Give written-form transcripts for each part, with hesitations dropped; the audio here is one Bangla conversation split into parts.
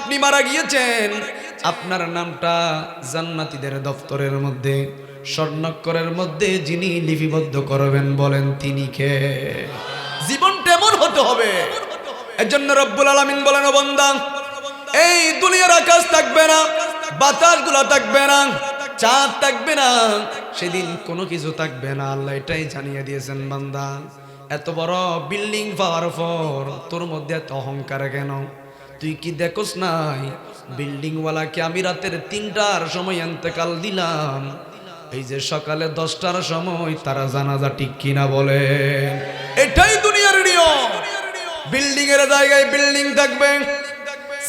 আপনি মারা গিয়েছেন, আপনার নামটা জান্নাতীদের দপ্তরের মধ্যে স্বর্ণাক্ষরের মধ্যে যিনি লিপিবদ্ধ করবেন বলেন তিনি কে? জীবনটা এমন হতে হবে। এজন্য রব্বুল আলামিন বলেন, ও বান্দা, এই দুনিয়ার আকাশ থাকবে না, বাতাসগুলো থাকবে না, চাঁদ থাকবে না, সেদিন কোনো কিছু থাকবে না। আল্লাহ এটাই জানিয়ে দিয়েছেন, বান্দা এত বড় বিল্ডিং পাওয়ার পর তোর মধ্যে এত অহংকার কেন? তুই কি দেখোস নাই বিল্ডিংওয়ালাকে আমি রাতের 3টার সময় ইন্তেকাল দিলাম, এই যে সকালে 10টার সময় তারা জানাজা, ঠিক কিনা বলে? এটাই দুনিয়ার নিয়ম। বিল্ডিং এর জায়গায় বিল্ডিং থাকবে,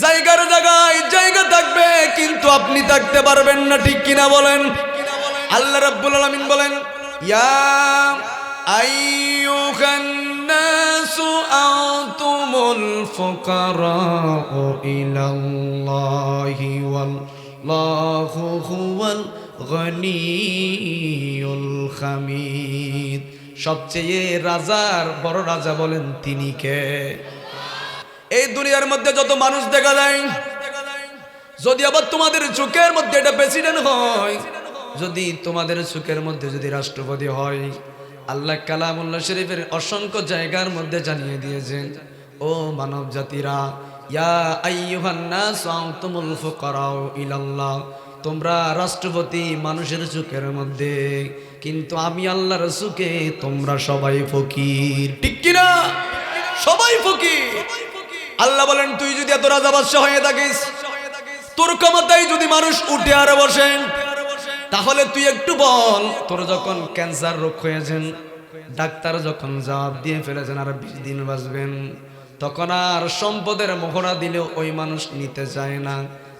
জায়গার জায়গায় জায়গা থাকবে, কিন্তু আপনি থাকতে পারবেন না, ঠিক কিনা বলেন? আল্লাহ রাব্বুল আলামিন বলেন, ইয়া আইয়ুহান নাসু আনতুমুল ফুকারাউ ইলাল্লাহি ওয়াল্লাহু হুয়াল গনিয়ুল হামিদ। সবচেয়ে রাজার বড় রাজা বলেন তিনি কে? এই দুনিয়ার মধ্যে যত মানুষ দেখা যায়, যদি আবার তোমাদের চোখের মধ্যে এটা প্রেসিডেন্ট হয়, যদি তোমাদের চোখের মধ্যে যদি রাষ্ট্রপতি হয়, আল্লাহ কালামুল্লাহ শরীফের অসংখ্য জায়গার মধ্যে জানিয়ে দিয়েছেন, ও মানব জাতিরা, ইয়া আইয়ুহান নাস আনতুমুল ফুকারাউ ইলাল্লাহ, তোমরা রাষ্ট্রপতি মানুষের চোখের মধ্যে, কিন্তু আমি আল্লাহর চোখে তোমরা সবাই ফকির, ঠিক কিনা? সবাই ফকির। আল্লাহ বলেন, তুই যদি এত রাজা বাদশা হয়ে থাকিস, তোর ক্ষমতায় যদি মানুষ উঠে আর বসে, তাহলে তুই একটু বল, তোর যখন ক্যান্সার রোগ হয়েছেন, ডাক্তার যখন জবাব দিয়ে ফেলেছেন আর 20 দিন বাঁচবেন, তখন আর সম্পদের মোহরা দিলেও ওই মানুষ নিতে চায় না,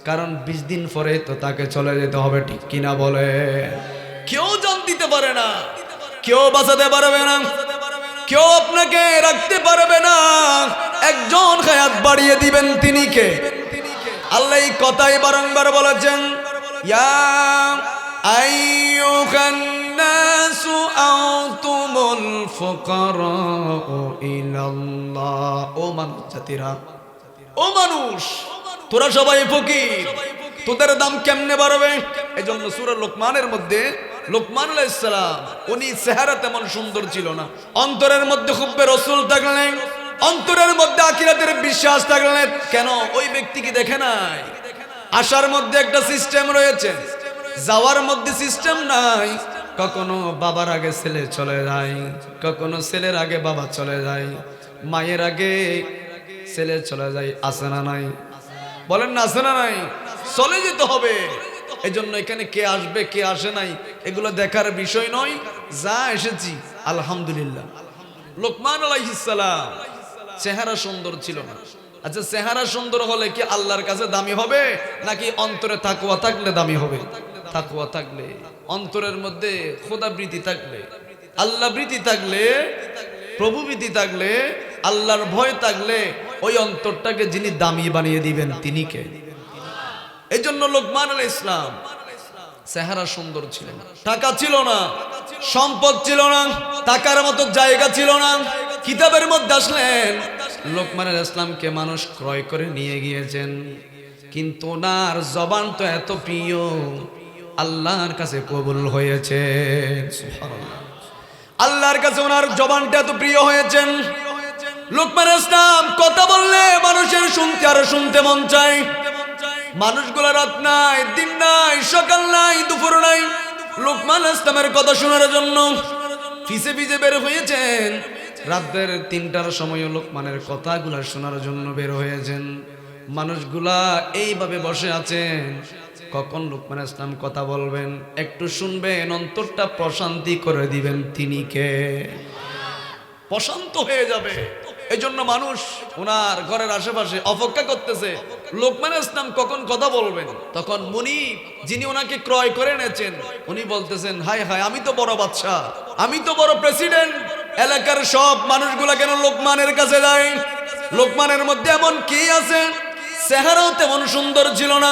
কারণ 20 দিন পরে তো তাকে চলে যেতে হবে, ঠিক কিনা বলে? কেউ জান দিতে পারে না, কেউ বাঁচাতে পারবে না, কেউ আপনাকে রাখতে পারবে না। একজন হায়াত বাড়িয়ে দিবেন, তিনি কে? আল্লাহ এই কথাই বারংবার বলেছেন, ইয়া আইয়ুহান নাসু আনতুমুল ফুকারাউ ইলাল্লাহ। ও মানুষ জাতিরা, ও মানুষ, তোরা সবাই ফকির, তোদের দাম কেমনে বাড়বে? এজন্য সূরা লোকমানের মধ্যে লোকমান আলাইহিস সালাম, উনি চেহারা তেমন সুন্দর ছিল না, অন্তরের মধ্যে হুব্বে রাসূল থাকলেন, অন্তরের মধ্যে আখিরাতের বিশ্বাস থাকলেন। কেন? ওই ব্যক্তি কি দেখে নাই? আসার মধ্যে একটা সিস্টেম রয়েছে, যাওয়ার মধ্যে সিস্টেম নাই। কখনো বাবার আগে ছেলে চলে যায়, কখনো ছেলের আগে বাবা চলে যায়, মায়ের আগে ছেলে চলে যায়। আছে না নাই? বলেন না, আছে না নাই? চলে যেতে হবে। এজন্য এখানে কে আসবে কে আসে নাই এগুলো দেখার বিষয় নয়, যা এসেছি আলহামদুলিল্লাহ। লোকমান আলাইহিস সালাম চেহারা সুন্দর ছিল না। আচ্ছা, চেহারা সুন্দর হলে কি আল্লাহর কাছে দামি হবে, নাকি অন্তরে তাকওয়া থাকলে দামি হবে? তাকওয়া থাকলে, অন্তরের মধ্যে খোদাবৃত্তি থাকলে, আল্লাহ প্রীতি থাকলে, প্রভু প্রীতি থাকলে, আল্লাহর ভয় থাকলে, ওই অন্তরটাকে যিনি দামি বানিয়ে দিবেন তিনি কে? এই জন্য লোকমান আলাইহিস সালাম চেহারা সুন্দর ছিল না, টাকা ছিল না, সম্পদ ছিল না, টাকার মতো জায়গা ছিল না। কিতাবের মধ্যে আসলেন লোকমান আলাইহিস সালামকে মানুষ ক্রয় করে নিয়ে গিয়েছেন, কিন্তু ওনার জবান তো এত প্রিয়, আল্লাহর কাছে কবুল হয়েছে। সুবহানাল্লাহ, আল্লাহর কাছে ওনার জবানটা এত প্রিয় হয়েছেন। লোকমান আলাইহিস সালাম কথা বললে মানুষের শুনতে আর শুনতে মন চায়। মানুষগুলো রাত নাই, দিন নাই, সকাল নাই, দুপুর নাই, লোকমান আলাইহিস সালামের কথা শোনার জন্য পিছে পিছে বের হয়েছেন। রাতের 3টার সময় লোকমানের কথাগুলা শোনার জন্য বের হয়েছেন। মানুষগুলা এইভাবে বসে আছেন, কখন লোকমান আলাইহিস সালাম কথা বলবেন, একটু শুনবেন, অন্তরটা প্রশান্তি করে দিবেন, তিনি কে? প্রশান্ত হয়ে যাবে। এই জন্য মানুষ ওনার ঘরের আশেপাশে অপেক্ষা করতেছে লোকমান আলাইহিস সালাম কখন কথা বলবেন। তখন মুনিব, যিনি ওনাকে ক্রয় করে এনেছেন, উনি বলতেছেন, হায় হায়, আমি তো বড় বাদশা, আমি তো বড় প্রেসিডেন্ট, এলাকার সব মানুষগুলা কেন লোকমানের কাছে যায়? লোকমানের মধ্যে এমন কি আছে? চেহারাও তেমন সুন্দর ছিল না,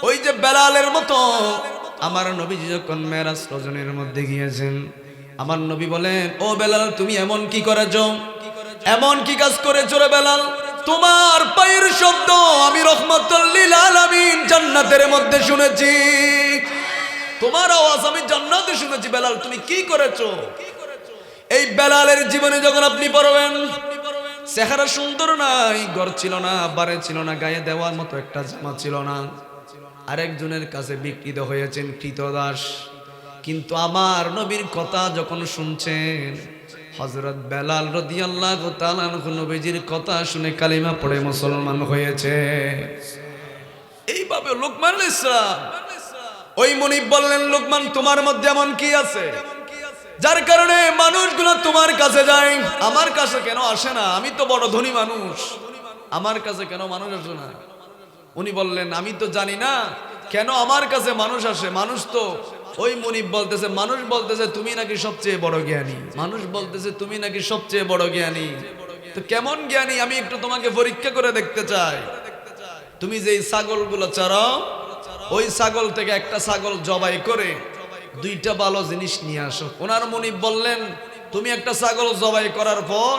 ওই যে বেলালের মতো। আমার নবীজি যখন মেরাজ রজনীর মধ্যে গিয়েছেন, আমার নবী বলেন, ও বেলাল, তুমি এমন কি করেছো, এমন কি কাজ করেছো রে বেলাল? তোমার পায়ের শব্দ আমি রহমাতুল লিল আলামিন জান্নাতের মধ্যে শুনেছি, তোমার আওয়াজ আমি জান্নাতে শুনেছি। বেলাল তুমি কি করেছো? এই বেলালের জীবনে যখন আপনি পড়বেন, চেহারা সুন্দর নাই, ঘর ছিল না, বাড়ি ছিল না, গায়ে দেওয়ার মতো একটা জামা ছিল না, আরেকজনের কাছে বিকৃত হয়েছেন কৃতদাস। কিন্তু আমার নবীর কথা যখন শুনছেন, হযরত বেলাল রাদিয়াল্লাহু তাআলা আনহু নবীজির কথা শুনে কালিমা পড়ে মুসলমান হয়েছে। এইভাবে লোকমান আলাইহিস সালাম, ওই মুনিব বললেন, লোকমান তোমার মধ্যে এমন কি আছে যার কারণে মানুষগুলো তোমার কাছে যায়, আমার কাছে কেন আসে না? আমি তো বড় ধনী মানুষ, আমার কাছে কেন মানুষ আসে না? উনি বললেন, আমি তো জানি না কেন আমার কাছে মানুষ আসে। মানুষ তো, ওই মুনিব বলতেছে, মানুষ বলতেছে তুমি নাকি সবচেয়ে বড় জ্ঞানী, মানুষ বলতেছে তুমি নাকি সবচেয়ে বড় জ্ঞানী। তো কেমন জ্ঞানী আমি একটু তোমাকে পরীক্ষা করে দেখতে চাই। তুমি যেই ছাগলগুলো চড়াও, ওই ছাগল থেকে একটা ছাগল জবাই করে দুইটা ভালো জিনিস নিয়ে আসো। ওনার মুনিব বললেন, তুমি একটা ছাগল জবাই করার পর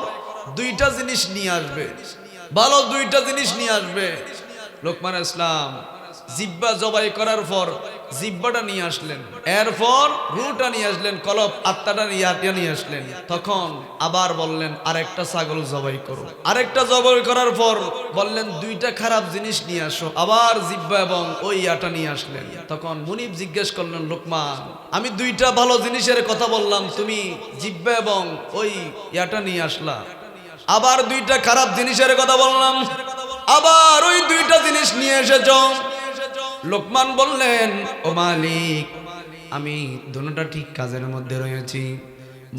দুইটা জিনিস নিয়ে আসবে, ভালো দুইটা জিনিস নিয়ে আসবে। লোকমান ইসলাম জিব্বা জবাই করার পর জিব্বাটা নিয়ে আসলেন, এরপর রুটা নিয়ে আসলেন, কলব আত্মাটা নিয়ে আসলেন। তখন আবার বললেন আরেকটা ছাগল জবাই করো, আরেকটা জবাই করার পর বললেন দুইটা খারাপ জিনিস নিয়ে আসো, আবার জিব্বা এবং ওই ইয়াটা নিয়ে আসলেন। তখন মুনিব জিজ্ঞেস করলেন, লোকমান আমি দুইটা ভালো জিনিসের কথা বললাম, তুমি জিব্বা এবং ওই ইয়াটা নিয়ে আসলা, আবার দুইটা খারাপ জিনিসের কথা বললাম, আবার ওই দুইটা জিনিস নিয়ে এসেছ। লোকমান বললেন, ও মালিক আমি দুটোটা ঠিক কাজের মধ্যে রয়েছি।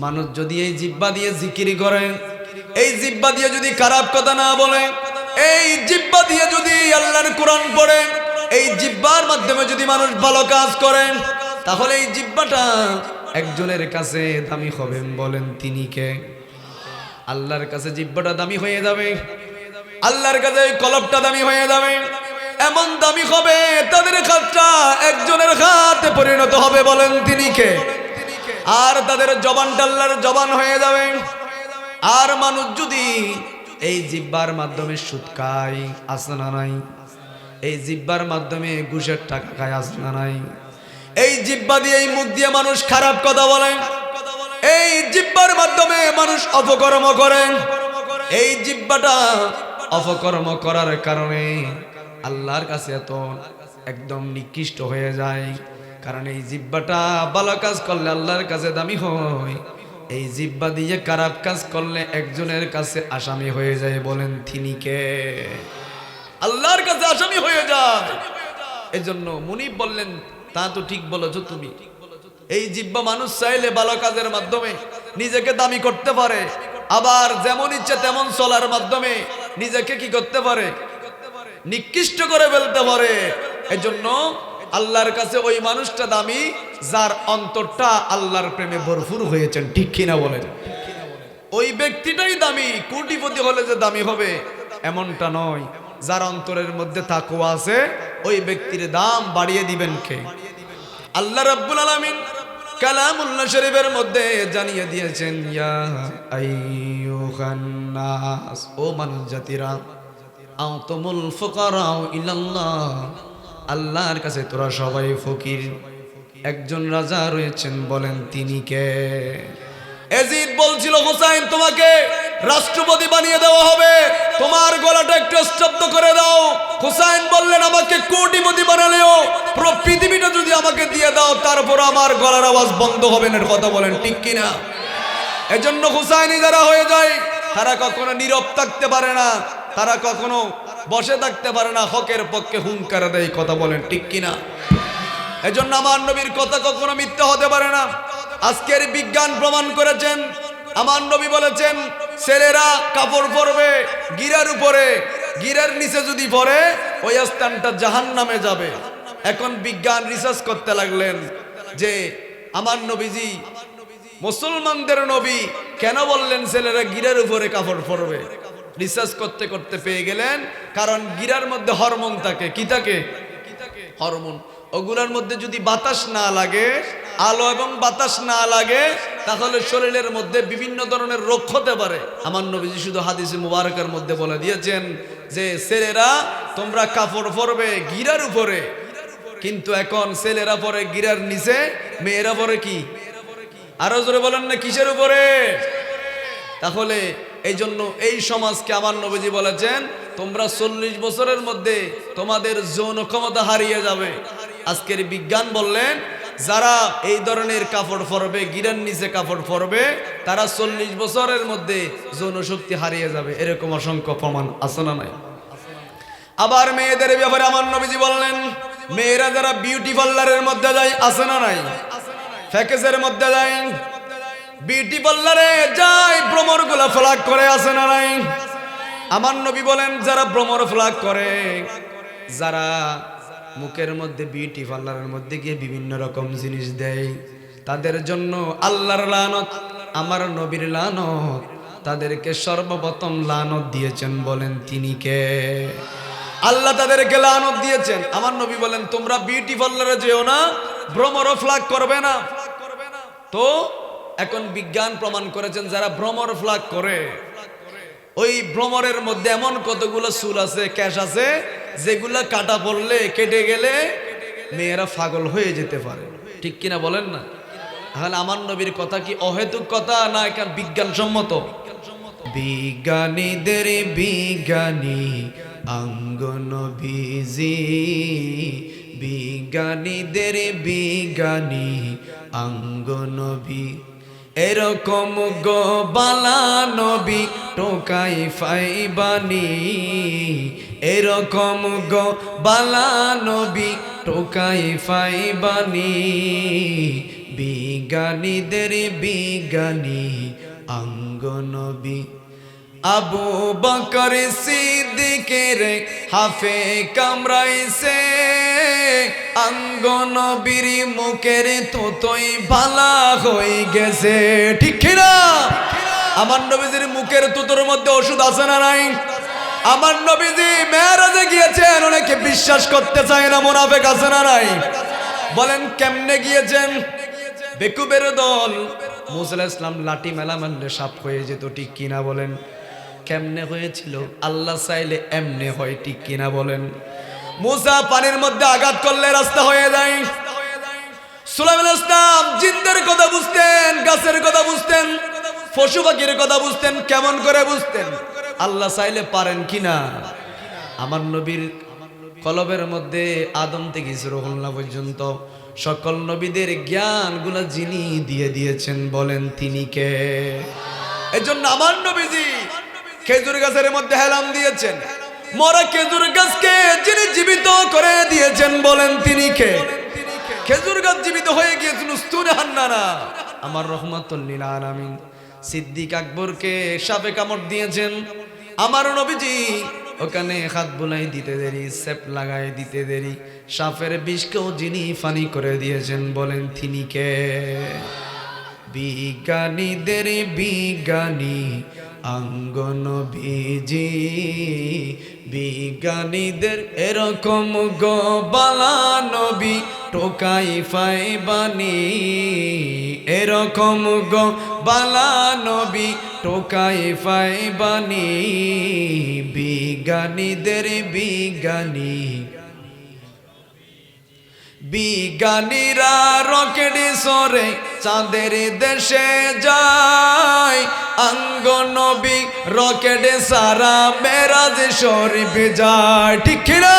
মানুষ যদি এই জিহ্বা দিয়ে জিকির করে, এই জিহ্বা দিয়ে যদি খারাপ কথা না বলে, এই জিহ্বা দিয়ে যদি আল্লাহর কোরআন পড়ে, এই জিহ্বার মাধ্যমে যদি মানুষ ভালো কাজ করে, তাহলে এই জিহ্বাটা একজনের কাছে দামি হবে। বলেন তিনি কে? আল্লাহর কাছে জিহ্বাটা দামি হয়ে যাবে, আল্লাহর কাছে কলবটা দামি হয়ে যাবে। এমন দামি হবে তাদের হাতটা একজনের হাতে পরিণত হবে। বলেন তিনি কে? আর তাদের জবানটা আল্লাহর জবান হয়ে যাবে। আর মানুষ যদি এই জিহ্বার মাধ্যমে সুদ খায়, আছে না নাই? এই জিহ্বার মাধ্যমে ঘুষের টাকা খায়, আছে না নাই? এই জিহ্বা দিয়ে, এই মুখ দিয়ে মানুষ খারাপ কথা বলে, এই জিহ্বার মাধ্যমে মানুষ অপকর্ম করে। এই জিহ্বাটা অপকর্ম করার কারণে আল্লাহর কাছে এত একদম নিকৃষ্ট হয়ে যায়। কারণ এই জিহ্বাটা ভালো কাজ করলে আল্লাহর কাছে দামি হয়, এই জিহ্বা দিয়ে খারাপ কাজ করলে একজনের কাছে আসামি হয়ে যায়। বলেন তিনি কে? আল্লাহর কাছে আসামি হয়ে যায়। এজন্য মুনিব বললেন, তা তো ঠিক বলেছো তুমি। এই জিহ্বা মানুষ চাইলে ভালো কাজের মাধ্যমে নিজেকে দামি করতে পারে, আবার যেমন ইচ্ছে তেমন চলার মাধ্যমে নিজেকে কি করতে পারে? নিকৃষ্ট করে ফেলতে পারে। এজন্য আল্লাহর কাছে ওই মানুষটা দামি যার অন্তরটা আল্লাহর প্রেমে ভরপুর হয়েছেন। ঠিক কিনা বলেন? ওই ব্যক্তিটাই দামি। কোটিপতি হলে যে দামি হবে এমনটা নয়। যার অন্তরের মধ্যে তাকওয়া আছে ওই ব্যক্তির দাম বাড়িয়ে দিবেন কে? আল্লাহ রাব্বুল আলামিন কালামুল্লাহ শরীফের মধ্যে জানিয়ে দিয়েছেন, ইয়া আইয়ুহান নাস, ও মানুষ জাতিরা, আনতুমুল ফুকারা ইলাল্লাহ, আল্লাহর কাছে তোরা সবাই ফকির। একজন রাজা রয়েছেন, বলেন তিনি কে? এজিদ বলছিল, হুসাইন তোমাকে রাষ্ট্রপতি বানিয়ে দেওয়া হবে, তোমার গলাটা একটু স্তব্ধ করে দাও। হুসাইন বললেন, আমাকে কোটিপতি বানালেও পুরো পৃথিবীটা যদি আমাকে দিয়ে দাও, তারপর আমার গলার আওয়াজ বন্ধ হবে না। কথা বলেন ঠিক কিনা? এজন্য হুসাইনি যারা হয়ে যায় তারা কখনো নীরব থাকতে পারে না, তারা কখনো বসে থাকতে পারে না, হকের পক্ষে হুঙ্কার দেয়। কথা বলেন ঠিক কিনা? এজন্য আমার নবীর কথা কখনো মিথ্যা হতে পারে না। আজকের বিজ্ঞান প্রমাণ করেছেন, আমার নবী বলেছেন ছেলেরা কাপড় পরবে গিরার উপরে, গিরার নিচে যদি পরে ওই স্থানটা জাহান্নামে যাবে। এখন বিজ্ঞান রিসার্চ করতে লাগলেন যে আমার নবীজি মুসলমানদের নবী কেন বললেন ছেলেরা গিরার উপরে কাপড় পরবে। রিসার্চ করতে করতে পেয়ে গেলেন, কারণ গিরার মধ্যে হরমোন থাকে। কি থাকে? হরমোন। ওগুলোর মধ্যে যদি বাতাস না লাগে, আলো এবং বাতাস না লাগে, তাহলে শরীরের মধ্যে বিভিন্ন ধরনের রোগ হতে পারে। আমার নবীজি শুধু হাদিসে মুবারকের মধ্যে বলে দিয়েছেন যে ছেলেরা তোমরা কাপড় পরবে গিরার উপরে, কিন্তু এখন ছেলেরা পরে গিরার নিচে, মেয়েরা পরে কি? আরো জোরে বলেন না, কিসের উপরে? তাহলে এই জন্য এই সমাজকে আমার নবীজি বলেছেন তোমরা 40 বছরের মধ্যে তোমাদের যৌন ক্ষমতা হারিয়ে যাবে। আজকের বিজ্ঞান বললেন যারা এই ধরনের কাপড় পরবে, গিরার নিচে কাপড় পরবে, তারা 40 বছরের মধ্যে যৌন শক্তি হারিয়ে যাবে। এরকম অসংখ্য প্রমাণ আছে না নাই? আবার মেয়েদের ব্যাপারে আমার নবীজি বললেন মেয়েরা যারা বিউটি পার্লারের মধ্যে যায়, আছে না নাই? ফ্যাকেসের মধ্যে যায়, বিউটি পার্লারে যায়, ভ্রমর গুলা ফ্লাগ করে, আছে না নাই? আমার নবী বলেন যারা ভ্রমর ফ্লাগ করে, যারা মুখের মধ্যে বিউটি পার্লারের মধ্যে গিয়ে বিভিন্ন রকম জিনিস দেয়, তাদের জন্য আল্লাহর লানত, আমার নবীর লানত, তাদেরকে সর্বপ্রথম লানত দিয়েছেন। বলেন তিনি কে? আল্লাহ তাদেরকে লানত দিয়েছেন। আমার নবী বলেন তোমরা বিউটি পার্লারে যেও না, ভ্রমর ফ্লাগ করবে না। তো এখন বিজ্ঞান প্রমাণ করেছেন যারা ভ্রমর ফ্লাগ করে, ওই ভ্রমরের মধ্যে এমন কতগুলো চুল আছে, ক্যাশ আছে, যেগুলা কাটা পড়লে, কেটে গেলে মেয়েরা পাগল হয়ে যেতে পারে। ঠিক কিনা বলেন না? তাহলে আমার নবীর কথা কি অহেতুক কথা না এখন বিজ্ঞানসম্মত? বিজ্ঞানীদের বিজ্ঞানী অঙ্গ নবীজি, বিজ্ঞানীদের বিজ্ঞানী অঙ্গ নবী, এরকম গো বালা নবী টোকাই ফাইবানি, এরকম গো বালা নবী টোকাই ফাইবানি, বিজ্ঞানীদের বিজ্ঞানী অঙ্গ নবী। আবু বকর সিদ্দিকের হাফে কামড়াইছে, অঙ্গ নবীর মুখের তোতই ভালা হয়ে গেছে। ঠিক না? আমার নবীজির মুখের তোতোর মধ্যে ওষুধ আছে না নাই? আমার নবীজি মেরাজে গিয়েছেন, অনেকে বিশ্বাস করতে চায় না, মুনাফিক আছে না নাই? বলেন কেমনে গিয়েছেন? বেকুবের দল। মুসা আলাইহিস সালাম লাঠি মেলা মারলে সাপ হয়ে যেত, ঠিক কিনা বলেন? কেমনে হয়েছিল? আল্লাহ চাইলে এমনে হয়, ঠিক কিনা বলেন? মুসা পানির মধ্যে আঘাত করলে রাস্তা হয়ে যায়। সুলাইমান আলাইহিস সালাম জিনদের কথা বুঝতেন, গাছের কথা বুঝতেন, পশু পাখির কথা বুঝতেন। কেমন করে বুঝতেন? আল্লাহ চাইলে পারেন কিনা? আমার নবীর কলবের মধ্যে আদম থেকে রুহুল্লাহ পর্যন্ত সকল নবীদের জ্ঞানগুলা যিনি দিয়ে দিয়েছেন, বলেন তিনি কে? এজন্য আমার নবীজি খেজুর গাছের মধ্যে হেলাম দিয়েছেন, মরা খেজুর গাছকে যিনি জীবিত করে দিয়েছেন, বলেন তিনি কে? খেজুর গাছ জীবিত হয়ে গিয়েছিল উস্তুনে হান্নানা। আমার রহমাতুল লিল আলামিন সিদ্দিক আকবরকে সাপে কামড় দিয়েছেন। আমার নবীজি ওখানে হাত বুলাই দিতে দেরি, সেপ লাগাই দিতে দেরি, সাপের বিষকেও যিনি ফানি করে দিয়েছেন, বলেন তিনি কে? বিজ্ঞানীদের বিজ্ঞানী অঙ্গ নবীজি, বিজ্ঞানীদের এরকম গো বালা নবী টোকাই ফাইবানি, এরকম গো বালা নবী টোকাই ফাইবানি, বিজ্ঞানীদের বিজ্ঞানী। বিজ্ঞানীরা রকেট সরে চাঁদের দেশে যায়, অঙ্গ নবী রকেট সারা মেরাজ শরীফ যায়। ঠিক না?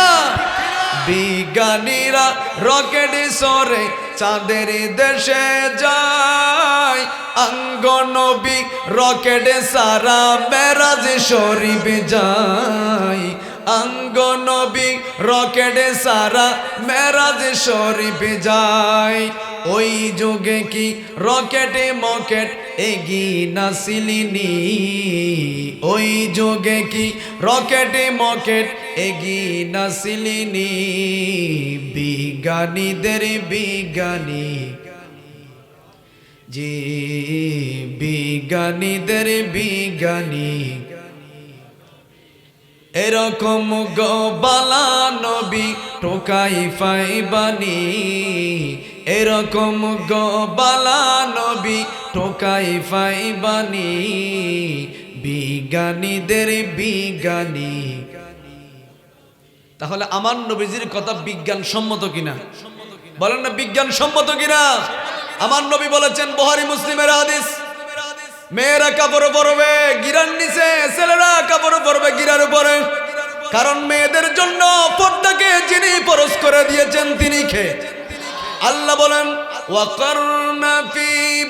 বিজ্ঞানীরা রকেট সরে চাঁদের দেশে যায়, অঙ্গ নবী রকেট সারা মেরাজ শরীফ যায়, অঙ্গ নবী রকেট সারা মেরাজ শরীফ যায়। ওই যুগে কি রকেটে মকেট এগি নাসিলিনি, ওই যুগে কি রকেটে মকেট এগি নাসিলিনি, বিজ্ঞানীদের বিজ্ঞানী জি, বিজ্ঞানীদের বিজ্ঞানী এরকম গো বালা নবী টোকাই ফাইবানি, এরকম গোবালা নবী টোকাই ফাইবানি বিজ্ঞানীদের বিজ্ঞানী। তাহলে আমার নবীজির কথা বিজ্ঞানসম্মত কিনা? বলেন না বিজ্ঞানসম্মত কিনা? আমার নবী বলেছেন, বুখারী মুসলিমের হাদিস, মেয়েরা কাপড় পরবে গিরার নিচে, ছেলেরা কাপড় পরবে গিরার উপরে। কারণ মেয়েদের জন্য পর্দাকে যিনি ফরজ করে দিয়েছেন তিনি কে? আল্লাহ বলেন, ওয়াকারনা ফি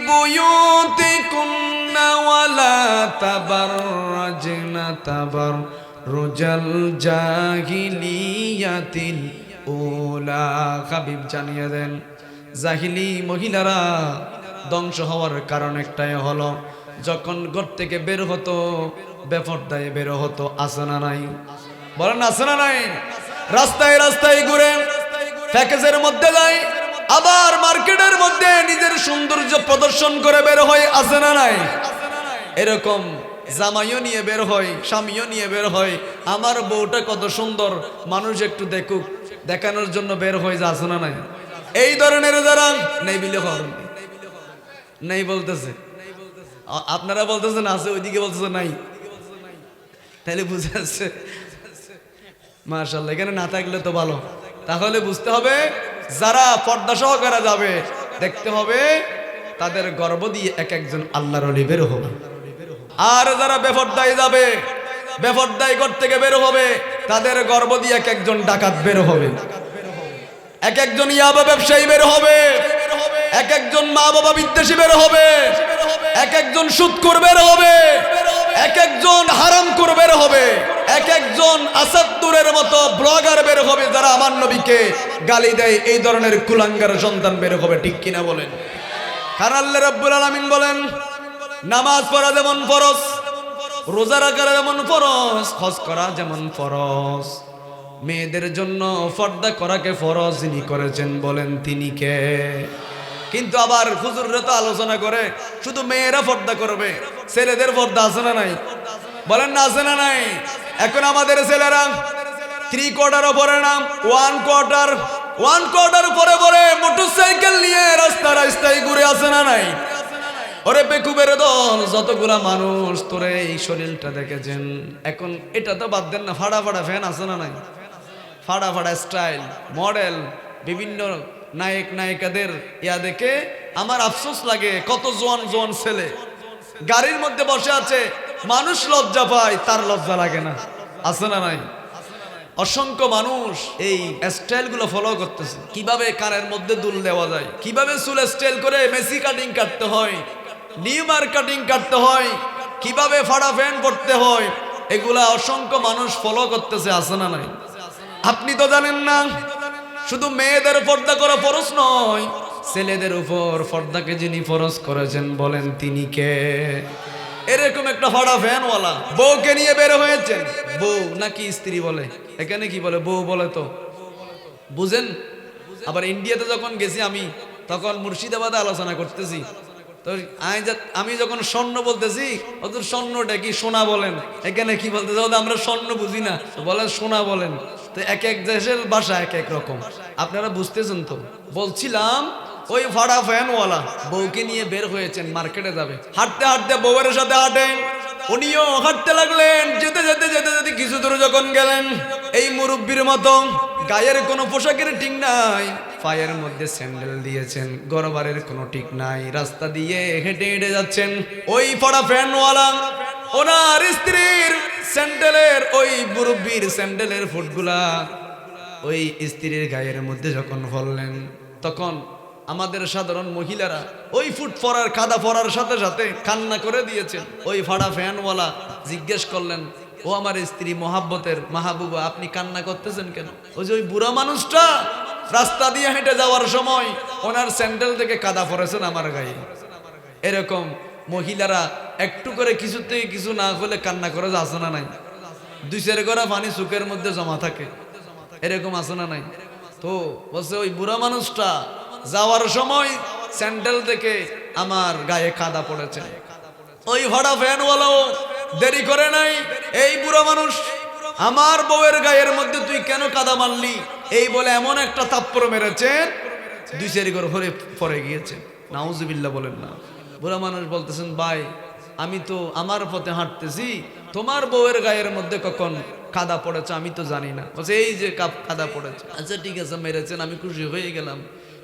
বুয়ুতিকুন্না ওয়ালা তাবাররাজনা তাবাররুজাল জাহিলিয়াতিল উলা। হাবিব জানিয়ে দেন, জাহিলি মহিলারা ধ্বংস হওয়ার কারণ একটাই হলো, যখন ঘর থেকে বের হতো বেপরদায় বের হতো। আছে না নাই? বলেন আছে না নাই? রাস্তায় রাস্তায় ঘুরে প্যাকেজের মধ্যে যায়, আবার মার্কেটের মধ্যে নিজের সৌন্দর্য প্রদর্শন করে বের হয়। আছে না নাই? এরকম জামাইও নিয়ে বের হয়, স্বামীও নিয়ে বের হয়, আমার বউটা কত সুন্দর, মানুষ একটু দেখুক, দেখানোর জন্য বের হয়ে যা। আছে না নাই? এই ধরনের যারা নেই বিলে নেই বলতেছে, আপনারা বলতেছেন আছে, ওইদিকে বলতেছে নাই, তাহলে বুঝে আসছে। মাশাআল্লাহ, এখানে না থাকলে তো ভালো। তাহলে বুঝতে হবে, যারা পর্দা সহকারে যাবে দেখতে হবে তাদের গর্ব দিয়ে এক একজন আল্লাহর ওলি বের হবে। আর যারা বেপরদায় যাবে, বেপরদায় ঘর থেকে বের হবে, তাদের গর্ব দিয়ে এক একজন ডাকাত বের হবে, এক একজন ইয়াবা ব্যবসায়ী বের হবে, এক একজন মা বাবা বিদ্বেষী বের হবে, এক একজন সুদখোর বের হবে, এক একজন হারামখোর বের হবে, এক একজন আসাদুরের মতো ব্লগার বের হবে, যারা আমার নবীকে গালি দেয়। এই ধরনের কুলাঙ্গার সন্তান বের হবে। ঠিক কিনা বলেন? কারণ আল্লাহ রাব্বুল আলামিন বলেন, নামাজ পড়া যেমন ফরজ, রোজা রাখা যেমন ফরজ, হজ করা যেমন ফরজ, মেয়েদের জন্য পর্দা করাকে ফরজ যিনি করেছেন বলেন তিনি কে? কিন্তু আবার হুজুররা তো আলোচনা করে শুধু মেয়েরা পর্দা করবে, ছেলেদের পর্দা আছে না নাই? বলেন না আছে না নাই? এখন আমাদের ছেলেরা 3/4 পরে না, 1/4 পরে পরে মোটরসাইকেল নিয়ে রাস্তা রাস্তায় ঘুরে। আছে না নাই? ওরে বেকুবের দল, যতগুলা মানুষ তোরে এই শরীরটা দেখেছেন। এখন এটা তো বাদ দেন না, ফাড়া ফাড়া ফ্যান আছে না নাই? ফাড়া ফাড়া স্টাইল মডেল বিভিন্ন নায়ক নায়িকাদের ইয়া দেখে আমার আফসোস লাগে। কত জোয়ান জোয়ান ছেলে গাড়ির মধ্যে বসে আছে, মানুষ লজ্জা পায়, তার লজ্জা লাগে না। আছে না নাই? অসংখ্য মানুষ এই স্টাইলগুলো ফলো করতেছে, কিভাবে কানের মধ্যে দুল দেওয়া যায়, কিভাবে চুল স্টাইল করে মেসি কাটিং কাটতে হয়, নিউমার কাটিং কাটতে হয়, কিভাবে ফাড়া ফ্যান পড়তে হয়, এগুলা অসংখ্য মানুষ ফলো করতেছে। আছে না নাই? আপনি তো জানেন না, শুধু মেয়েদের পর্দা করা ফরজ নয়, ছেলেদের উপর পর্দাকে যিনি ফরজ করেছেন বলেন তিনি কে? এরকম একটা ফাড়া ফ্যানওয়ালা বউকে নিয়ে বের হয়েছেন। বউ নাকি স্ত্রী বলে? এখানে কি বলে? বউ বলে তো, বুঝেন? আবার ইন্ডিয়াতে যখন গেছি আমি, তখন মুর্শিদাবাদে আলোচনা করতেছি, তো আমি যখন স্বর্ণ বলতেছি, ওদের স্বর্ণটা কি সোনা বলেন, এখানে কি বলতেছে? আমরা স্বর্ণ বুঝি না, বলেন সোনা বলেন। তো এক এক দেশের ভাষা এক এক রকম, আপনারা বুঝতেছেন তো? বলছিলাম ওই ফাড়া ফ্যানওয়ালা বউকে নিয়ে বের হয়েছেন, মার্কেটে যাবে, হাঁটতে হাঁটতে বউয়ের সাথে হাঁটেন, উনিও হাঁটতে লাগলেন। যেতে যেতে যেতে যেতে কিছু দূর যখন গেলেন, এই মুরব্বীর মতো গায়ের কোনো পোশাকের ঠিক নাই, পায়ের মধ্যে স্যান্ডেল দিয়েছেন, গরবারের কোনো ঠিক নাই, রাস্তা দিয়ে হেঁটে হেঁটে যাচ্ছেন। ওই ফাড়া ফ্যানওয়ালা ওনার স্ত্রীর স্যান্ডেলের, ওই মুরব্বীর স্যান্ডেলের ফুটগুলা ওই স্ত্রীর গায়ের মধ্যে যখন ফেললেন, তখন আমাদের সাধারণ মহিলারা ওই ফুট পরার কাদা পরার সাথে সাথে কান্না করে দিয়েছেন। ওই ফাড়া ফ্যানওয়ালা জিজ্ঞেস করলেন, ও আমার স্ত্রী মোহাব্বতের মাহবুবা, আপনি কান্না করতেছেন কেন? ওই যে ওই বুড়া মানুষটা রাস্তা দিয়ে হেঁটে যাওয়ার সময় ওনার স্যান্ডেল থেকে কাদা পড়েছেন আমার গায়ে। এরকম মহিলারা একটু করে কিছু থেকে কিছু না হলে কান্না করে, আছে না নাই? 2-4 গড়া পানি চোখের মধ্যে জমা থাকে, এরকম আছে না নাই? তো বলছে ওই বুড়া মানুষটা যাওয়ার সময় স্যান্ডেল থেকে আমার গায়ে কাদা পড়েছে। ওই ভাড়া ফ্যানওয়ালাও দেরি করে নাই, এই বুড়া মানুষ আমার বউয়ের গায়ের মধ্যে তুই কেন কাদা মারলি, এই বলে এমন একটা থাপ্পড় মেরেছেন, 2-4 ঘর হরে পরে গিয়েছেন। নাউজুবিল্লাহ বলেন না। বুড়া মানুষ বলতেছেন, ভাই আমি তো আমার পথে হাঁটতেছি, তোমার বউয়ের গায়ের মধ্যে কখন কাদা পড়েছে আমি তো জানি না। বলছে এই যে কাদা পড়েছে। আচ্ছা ঠিক আছে মেরেছেন, আমি খুশি হয়ে গেলাম।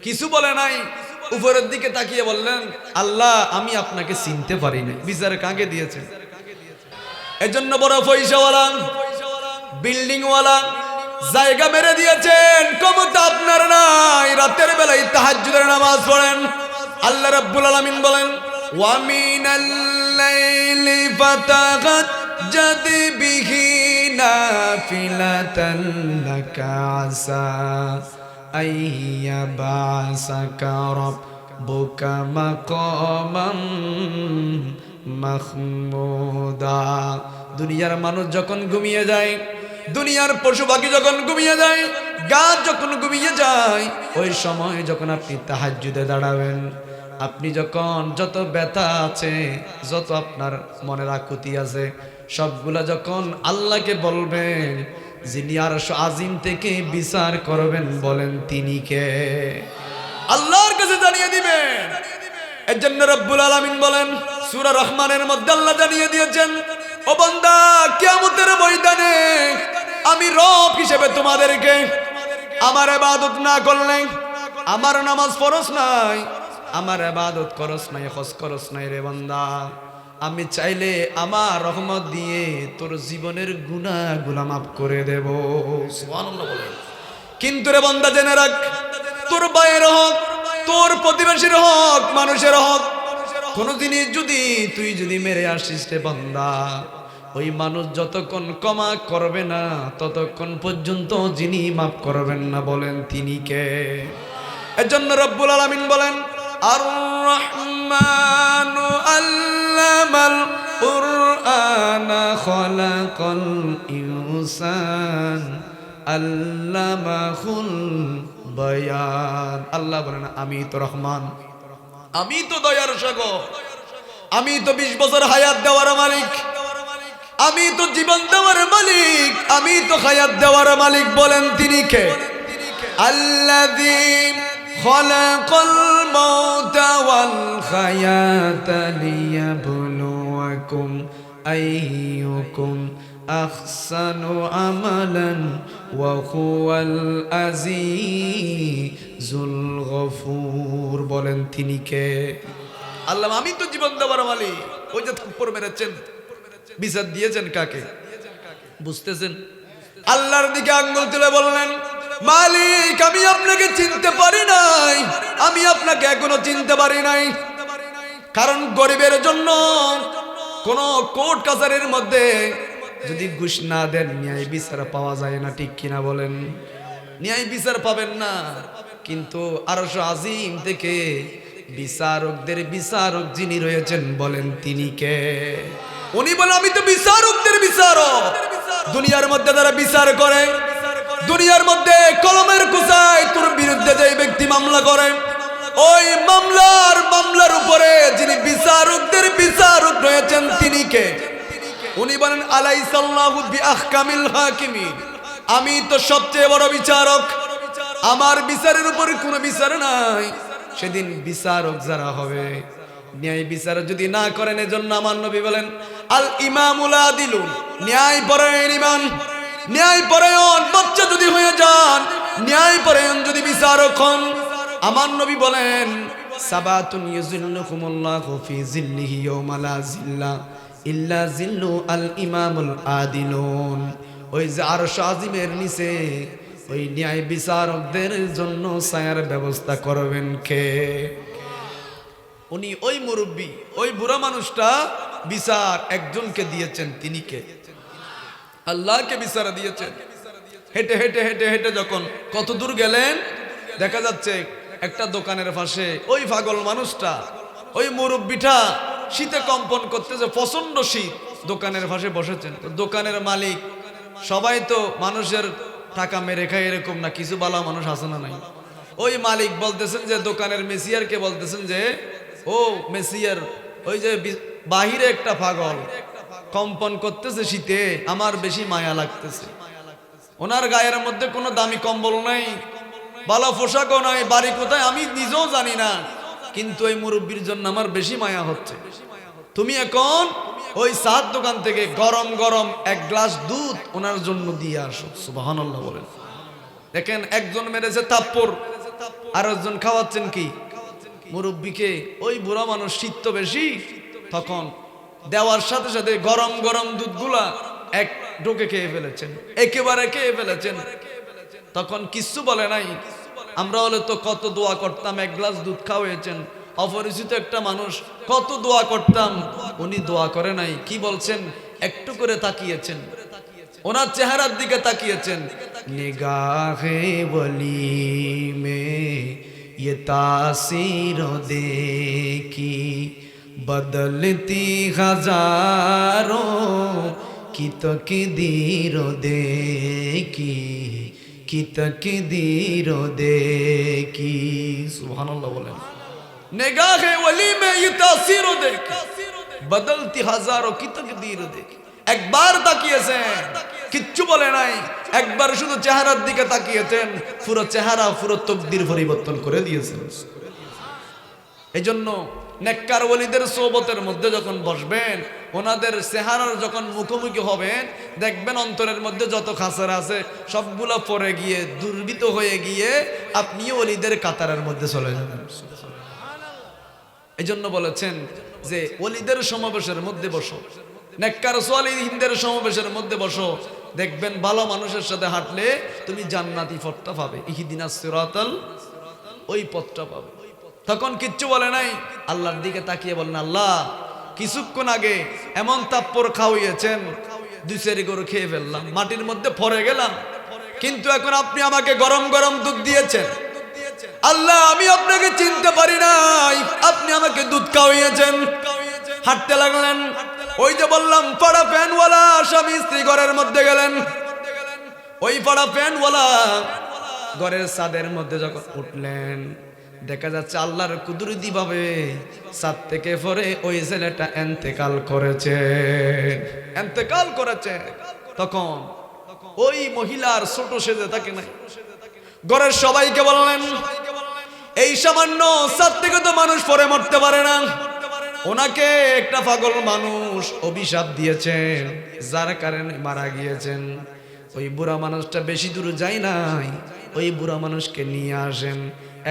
কিছু বলে নাই, উপরের দিকে তাকিয়ে বললেন, আল্লাহ আমি আপনাকে চিনতে পারি না। বিচার কাকে দিয়েছেন? এজন্য বড় পয়সাওয়ালা বিল্ডিং ওয়ালা জায়গা মেরে দিয়েছেন, ক্ষমতা আপনার নাই। রাতের বেলায় তাহাজ্জুদের নামাজ পড়েন। আল্লাহ রাব্বুল আলামিন বলেন, ওয়া মিনাল লাইলি ফাতাহাজ্জাদ বিহি নাফিলাতান লাকা আসা আইয়াবাসাকা রাব্বুকা মাকামান মাহমুদা। দুনিয়ার মানুষ যখন ঘুমিয়ে যায়, দুনিয়ার পশু পাখি যখন ঘুমিয়ে যায়, গাছ যখন ঘুমিয়ে যায়, ওই সময় যখন আপনি তাহাজ্জুদে দাঁড়াবেন, আপনি যখন যত ব্যথা আছে, যত আপনার মনের আকুতি আছে, সবগুলা যখন আল্লাহকে বলবেন, যিনি আরশ আজিম থেকে বিচার করবেন, বলেন তিনি কে? আল্লাহর কাছে জানিয়ে দিবেন। এর জন্য রব্বুল আলামিন বলেন সূরা রহমানের মধ্যে আল্লাহ জানিয়ে দিয়েছেন, ও বান্দা কিয়ামতের ময়দানে আমি রব হিসেবে তোমাদেরকে আমার ইবাদত না করলে, আমার নামাজ ফরজ নাই, আমার ইবাদত করস নাই, হজ করস নাই রে বান্দা, আমি চাইলে আমার রহমত দিয়ে তোর জীবনের গুনাহগুলো মাফ করে দেব। সুবহানাল্লাহ বলেন। কিন্তু রে বান্দা জেনে রাখ, তোর ভাইয়ের হক, তোর প্রতিবেশীর হক, মানুষের হক, কোন জিনিস যদি তুই মেরে আসিস রে বান্দা, ওই মানুষ যতক্ষণ ক্ষমা করবে না ততক্ষণ পর্যন্ত যিনি মাফ করবেন না, বলেন তিনি কে? এর জন্য রব্বুল আলামিন বলেন, আর রহমানু আল্লামাল কুরআনা খালাকাল ইনসান আল্লামাহুল বায়ান। আল্লাহ বলেন, আমি তো রহমান, আমি তো দয়ার সাগর, আমি তো 20 বছর হায়াত দেওয়ার মালিক, আমি তো জীবন দেওয়ার মালিক, আমি তো হায়াত দেওয়ার মালিক, বলেন তিনি কে? আল্লাযী খালাকাল মাউতা ওয়াল হায়াতা লিয়াবলুয়াকুম আইয়ুকুম আহসানু আমালান ওয়া হুয়াল আজিজুল গফুর, বলেন তিনি কে? আল্লাহ আমি তো জীবন দেওয়ার মালিক। ওই যে থাপ্পড় মেরেছেন, বিচার দিয়েছেন কাকে? বুঝতেছেন? আল্লাহর দিকে আঙ্গুল তুলে বললেন, মালিক আমি আপনাকে চিনতে পারি নাই, আমি আপনাকে এখনো চিনতে পারি নাই। কারণ গরিবের জন্য কোন কোর্ট কাছারির মধ্যে যদি ঘুষ না দেন ন্যায় বিচার পাওয়া যায় না, ঠিক কিনা বলেন? ন্যায় বিচার পাবেন না। কিন্তু আরশ আজিম থেকে বিচারকদের বিচারক যিনি রয়েছেন, বলেন তিনি কে? উনি বলেন, আমি তো বিচারকদের বিচারক। দুনিয়ার মধ্যে যারা বিচার করে, দুনিয়ার মধ্যে কলমের কুচায় তোর বিরুদ্ধে যে ব্যক্তি মামলা করে, ওই মামলার উপরে যিনি বিচারকদের বিচারক রয়েছেন তিনি কে? উনি বলেন, আলাইসাল্লাহু বিআহকামিল হাকিমিন, আমি তো সবচেয়ে বড় বিচারক, আমার বিচারের উপরে কোনো বিচার নাই। সেদিন বিচারক যারা হবে, ন্যায় বিচার যদি না করেন, এজন্য আমার নবী বলেন, আল ইমামুল আদিলুন, ন্যায়পরায়ণ ইমাম, ন্যায়পরায়ণ বাচ্চা যদি হয়ে যান, ন্যায়পরায়ণ যদি বিচারক হন, আমার নবী বলেন, সাবাতুন ইউযিল্লুকুমুল্লাহু ফি জিল্লিহি ইয়াওমা লা জিল্লা ইল্লা জিল্লু আল ইমামুল আদিলুন। ওই যে আরশ আজিমের নিচে ওই ন্যায় বিচারকদের জন্য ছায়ার ব্যবস্থা করবেন কে? উনি ওই মুরব্বী, ওই বুড়া মানুষটা বিচার একজনকে দিয়েছেন, তিনি কে? আল্লাহকে বিচার দিয়েছেন। হেঁটে হেঁটে হেঁটে হেঁটে যখন কত দূর গেলেন, দেখা যাচ্ছে একটা দোকানের পাশে ওই পাগল মানুষটা, ওই মুরব্বীটা শীতে কম্পন করতেছে, প্রচন্ড শীত, দোকানের পাশে বসেছেন। তো দোকানের মালিক, সবাই তো মানুষের টাকা মেরে খায় এরকম না, কিছু ভালো মানুষ আছে না নাই? ওই মালিক বলতেছেন যে, দোকানের মেসিয়ারকে বলতেছেন যে, ও মেসিয়ার, ওই যে বাহিরে একটা পাগল কম্পন করতেছে শীতে, আমার বেশি মায়া লাগতেছে। ওনার গায়ের মধ্যে কোনো দামি কম্বল নাই, ভালো পোশাকও নাই, বাড়ি কোথায় আমি নিজেও জানি না, কিন্তু ওই মুরব্বীর জন্য আমার বেশি মায়া হচ্ছে। তুমি এখন ওই চার দোকান থেকে গরম গরম এক গ্লাস দুধ ওনার জন্য দিয়ে আসো। সুবহানাল্লাহ বলেন। দেখেন, একজন মেরেছে থাপ্পড়, আর একজন খাওয়াচ্ছেন কি মুরব্বীকে। ওই বুড়া মানুষ, শীত তো বেশি, তখন দেওয়ার সাথে সাথে গরম গরম দুধগুলা এক ঢোকে খেয়ে ফেলেছেন, একেবারে খেয়ে ফেলেছেন। তখন কিচ্ছু বলে নাই। আমরা হলে তো কত দোয়া করতাম, এক গ্লাস দুধ খাওয়াইছেন, অপরিচিত একটা মানুষ, কত দোয়া করতাম। উনি দোয়া করে নাই, কি বলছেন, একটু করে তাকিয়েছেন, ওনার চেহারার দিকে তাকিয়েছেন। নিগাহে ওলি মে ये तासीर देखी बदलती हजारों की तकदीर देखी की तकदीर देखी। सुभानअल्लाह बोलें। निगाहे वली में ये तासीर देखी बदलती हजारों की तकदीर देखी। একবার তাকিয়েছেন, কিচ্ছু বলে নাই, একবার শুধু চেহারার দিকে তাকিয়েছেন, পুরো চেহারা, পুরো তকদির পরিবর্তন করে দিয়েছেন। এই জন্য নেককার ওলিদের সোহবতের মধ্যে যখন বসবেন, ওনাদের চেহারার যখন মুখোমুখি হবেন, দেখবেন অন্তরের মধ্যে যত খাসারা আছে সবগুলো পড়ে গিয়ে, দুর্বৃত হয়ে গিয়ে আপনিও ওলিদের কাতারের মধ্যে চলে যাবেন। এই জন্য বলেছেন যে ওলিদের সমাবেশের মধ্যে বসো, নেককার সালিহিনদের সমাবেশের মধ্যে বসো, দেখবেন ভালো মানুষের সাথে হাঁটলে তুমি জান্নাতি পথটা পাবে, ইহদিনাস সিরাতাল, ওই পথটা পাবে। তখন কিচ্ছু বলে নাই, আল্লাহর দিকে তাকিয়ে বলেন, আল্লাহ কিছুক্ষণ আগে এমন তাপ্পর খাওয়িয়েছেন, দুই চারি গরু খেয়ে ফেললাম, মাটির মধ্যে পড়ে গেলাম, কিন্তু এখন আপনি আমাকে গরম গরম দুধ দিয়েছেন। আল্লাহ, আমি আপনাকে চিনতে পারি নাই, আপনি আমাকে দুধ খাওয়িয়েছেন। হাঁটতে লাগলেন। ওই যে বললাম, পাড়া ফ্যানওয়ালা স্বামী স্ত্রী ঘরের মধ্যে গেলেন। ওই পাড়া ফ্যানওয়ালা ঘরের ছাদের মধ্যে যখন উঠলেন, দেখা যাচ্ছে আল্লাহর কুদরতি ভাবে ছাদ থেকে পরে ওই ছেলেটা এন্তেকাল করেছে, এন্তেকাল করেছে। তখন ওই মহিলার ছোট সেজে থাকে নাই, ঘরের সবাইকে বললেন, এই সামান্য ছাদ থেকে তো মানুষ পরে মরতে পারে না, ওনাকে একটা পাগল মানুষ অভিশাপ দিয়েছেন, যার কারণে মারা গিয়েছেন। ওই বুড়া মানুষটা বেশি দূর যায় নাই, ওই বুড়া মানুষকে নিয়ে আসেন,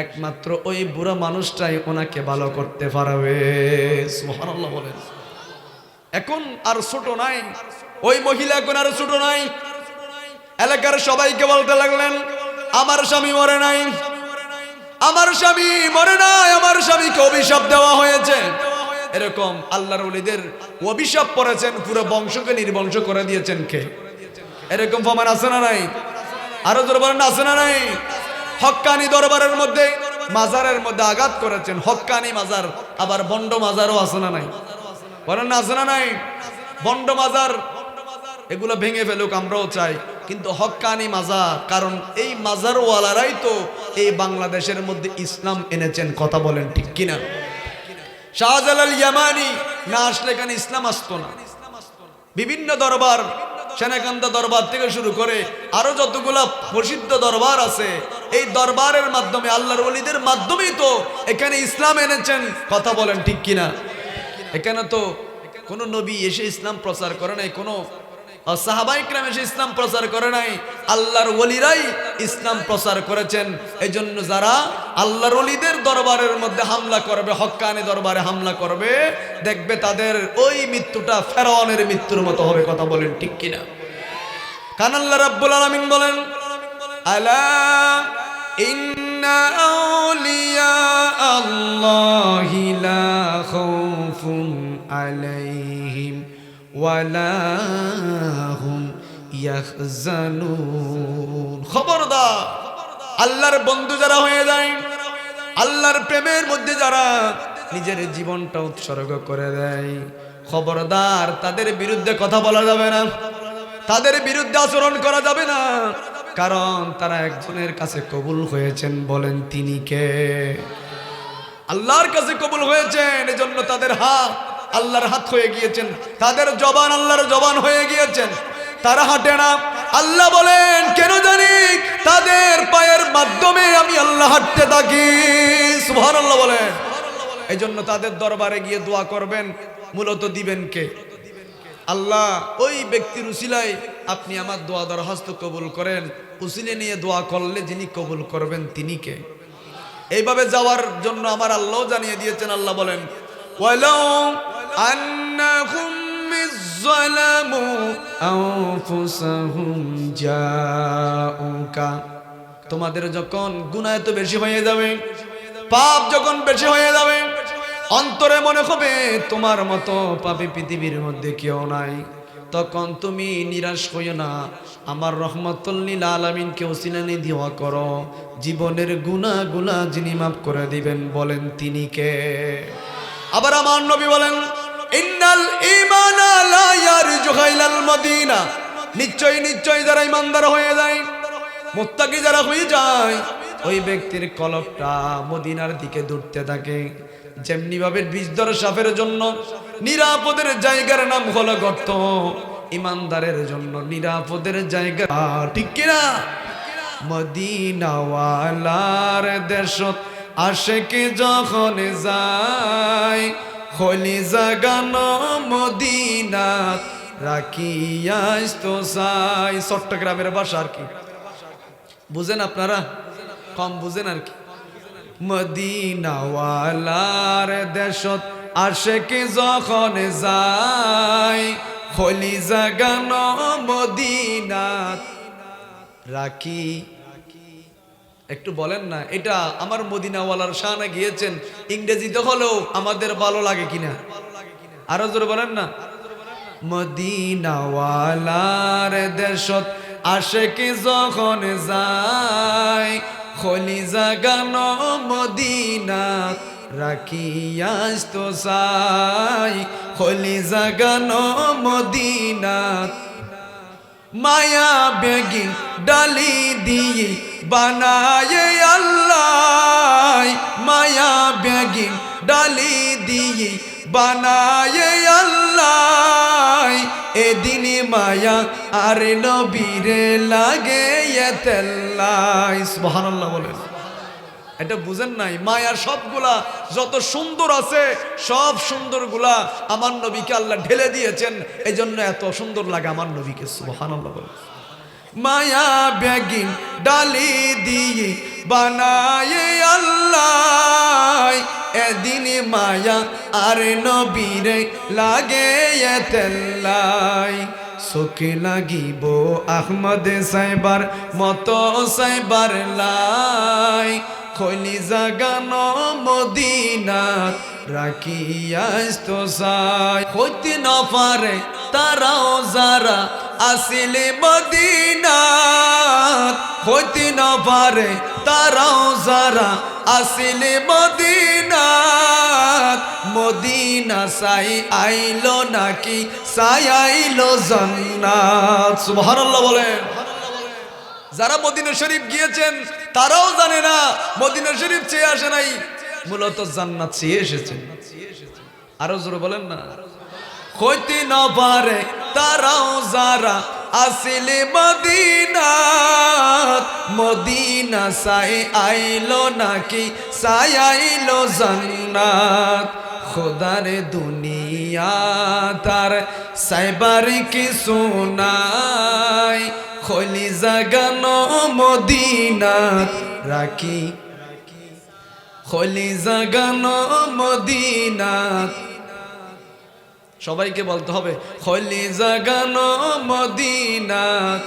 একমাত্র ওই বুড়া মানুষটাই ওনাকে ভালো করতে পারবে। সুবহানাল্লাহ বলেন। এখন আর ছোট নাই, ওই মহিলা এখন আর ছোট নাই। এলাকার সবাইকে বলতে লাগলেন, আমার স্বামী মরে নাই, আমার স্বামী মরে নাই, আমার স্বামীকে অভিশাপ দেওয়া হয়েছে। এরকম আল্লাহর ওলিদের অভিশাপ পড়েছেন, পুরো বংশকে নির্বংশ করে দিয়েছেন কে? এরকম প্রমাণ আছে না নাই? আরো দরবার আছে না নাই? হক্কানি দরবারের মধ্যে, মাজারের মধ্যে আঘাত করেছেন, হক্কানি মাজার, আবার বন্ড মাজারও আছে না নাই? বলেন না, আছে না নাই? বন্ড মাজার এগুলো ভেঙে ফেলুক, আমরাও চাই, কিন্তু হক্কানি মাজার, কারণ এই মাজারওয়ালারাই তো এই বাংলাদেশের মধ্যে ইসলাম এনেছেন। কথা বলেন ঠিক কিনা? শাহজালাল ইয়ামানি না আসলে এখানে ইসলাম আসতো না। বিভিন্ন দরবার, সেনাকান্দা দরবার থেকে শুরু করে আরো যতগুলা প্রসিদ্ধ দরবার আছে, এই দরবারের মাধ্যমে, আল্লাহর ওলিদের মাধ্যমেই তো এখানে ইসলাম এনেছেন। কথা বলেন ঠিক কিনা? এখানে তো কোনো নবী এসে ইসলাম প্রচার করে নাই, কোনো সাহাবায়ে কেরাম এসে ইসলাম প্রচার করে নাই, আল্লাহর ওলিরাই ইসলাম প্রচার করেছেন। এই জন্য যারা আল্লাহর ওলিদের দরবারের মধ্যে হামলা করবে, হক্কানি দরবারে হামলা করবে, দেখবে তাদের ওই মৃত্যুটা ফেরাউনের মৃত্যুর মতো হবে। কথা বলেন ঠিক কিনা? কারণ আল্লাহ রাব্বুল আলামিন বলেন, আলা ইন্না আউলিয়া আল্লাহি লা খাউফুন আলাইহিম ওয়ালা হুম ইয়াহজানুন। খবরদার, আল্লাহর বন্ধু যারা হয়ে যায়, আল্লাহর প্রেমের মধ্যে যারা নিজের জীবনটা উৎসর্গ করে দেয়, খবরদার, তাদের বিরুদ্ধে কথা বলা যাবে না, তাদের বিরুদ্ধে আচরণ করা যাবে না, কারণ তারা একজনের কাছে কবুল হয়েছেন। বলেন তিনি কে? আল্লাহর কাছে কবুল হয়েছেন, এজন্য তাদের হাত আল্লাহর হাত হয়ে গিয়েছেন, তাদের জবান আল্লাহর জবান হয়ে গিয়েছেন, তারা হাঁটে না। আল্লাহ বলেন, কেন জানি তাদের পায়ের মাধ্যমে আমি আল্লাহ হাঁটতে থাকি। সুবহানাল্লাহ বলেন। এই জন্য তাদের দরবারে গিয়ে দোয়া করবেন, মূলত দিবেন কে? আল্লাহ। ওই ব্যক্তির উসিলায় আপনি আমার দোয়া দরখাস্ত কবুল করেন। উসিলে নিয়ে দোয়া করলে যিনি কবুল করবেন তিনি কে? এইভাবে যাওয়ার জন্য আমার আল্লাহ জানিয়ে দিয়েছেন। আল্লাহ বলেন, ওয়ালাউ আন্নাহুম ইযলামু আনফুসাহুম জাউকা, তোমাদের যখন গুনাহ এত বেশি হয়ে যাবে, পাপ যখন বেশি হয়ে যাবে, অন্তরে মনে হবে তোমার মতো পাপী পৃথিবীর মধ্যে কেউ নাই, তখন তুমি নিরাশ হইও না। আমার রহমাতুল লিল আলামিনকে ওসিলা নিয়ে দোয়া করো, জীবনের গুনাহগুলো যিনি মাফ করে দিবেন, বলেন তিনি কে? আবার আমার নবী বলেন, ইন্নাল ঈমানা লা ইয়ারজু ইলাল মদিনা, নিশ্চয় নিশ্চয় যারা ঈমানদার হয়ে যায়, মুত্তাকি যারা হয়ে যায়, ওই ব্যক্তির কলবটা মদিনার দিকে দৌড়তে থাকে। যেমনি ভাবে বিষধর সাপের জন্য নিরাপদের জায়গার নাম হলো গর্ত, ইমানদারের জন্য নিরাপদের জায়গা, ঠিক কিনা? মদিনাওয়ালার দেশত আশেকে যখন যায়, খলি জাগানো মদিনাত রাখিয়াস তো চাই। চট্টগ্রামের ভাষা আর কি বুঝেন আপনারা? কম বুঝেন আর কি। মদিনাওয়ালার দেশত আশেকে যখন যায়, খলি জাগানো মদিনাত রাখি। একটু বলেন না, এটা আমার মদিনাওয়ালার শানে গিয়েছেন, ইংরেজিতে হলেও আমাদের ভালো লাগে কিনা? আরো জোরে বলেন না। মদিনাওয়ালার দেশত আশেকে যখন যায়, খলি জাগানো মদিনাত রাখিয়াস তো চাই, খলি জাগানো মদিনাত মায়া বেগিন ডালি দিয়ে বানায়ে আল্লাহ, মায়া বেগিন ডালি দিয়ে বানায়ে আল্লাহ, এদিন মায়া আর নবীরে লাগে এতেল্লাই। সুবহানাল্লাহ বলেন। এটা বুঝেন নাই? মায়ার সবগুলা যত সুন্দর আছে, সব সুন্দরগুলা আমার নবীকে আল্লাহ ঢেলে দিয়েছেন, এই জন্য এত সুন্দর লাগে আমার নবীকে। সুবহানাল্লাহ বলেন। মায়া বেগিন ডালি দিয়ে বানায়ে আল্লাহ, এদিন মায়া আর নবীরে লাগে এতেল্লাই। চোখে লাগিব আহমদ সাইবার মতো সাইবার লাই, খলি জাগানো মদিনাত রাখিয়াস তো চাই। হইতে না পারে তারাও যারা আসিলে মদিনাত, হইতে না পারে তারাও যারা আসিলে মদিনাত, মদিনা সাই আইলো নাকি সাই আইলো জান্নাত। সুবহানাল্লাহ বলেন। যারা মদিনা শরীফ গিয়েছেন তারাও জানে না মদিনা শরীফ চেয়ে আসে নাই, মূলত জান্নাত চেয়ে এসেছেন। আরো জোরে বলেন না। হইতে না পারে তারাও যারা আসিলে মদিনাত, মদিনা সাই আইলো নাকি সাই আইলো জান্নাত। খোদার দুনিয়া তার সাইবার কি শোনাই, খলি জাগানো মদিনাত রাখি, খলি জাগানো মদিনাত। সবাইকে বলতে হবে, খলি জাগানো মদিনাত।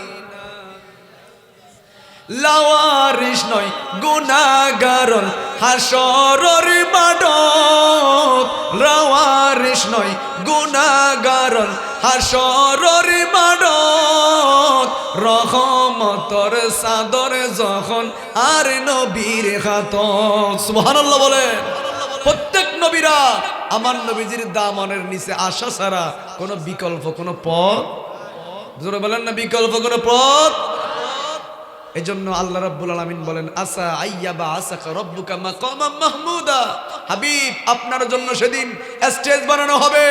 লাওয়ারিস নয় গুনাহগারন হাসরের মাঠত, লাওয়ারিস নয় গুনাহগারন হাসরের মাঠত। রহমতর চাদর যখন আর নবীর হাতত। সুবহানাল্লাহ বলেন। প্রত্যেক নবীরা আমার নবীজির দামানের নিচে আসা ছাড়া কোনো বিকল্প কোনো পথ, জোরে বলেন না, বিকল্প কোনো পথ। এই জন্য আল্লাহ রাব্বুল আলামিন বলেন, আসা আইয়াবা আসাকা রব্বুকা মাকামাম মাহমুদা। হাবিব, আপনার জন্য সেদিন স্টেজ বানানো হবে,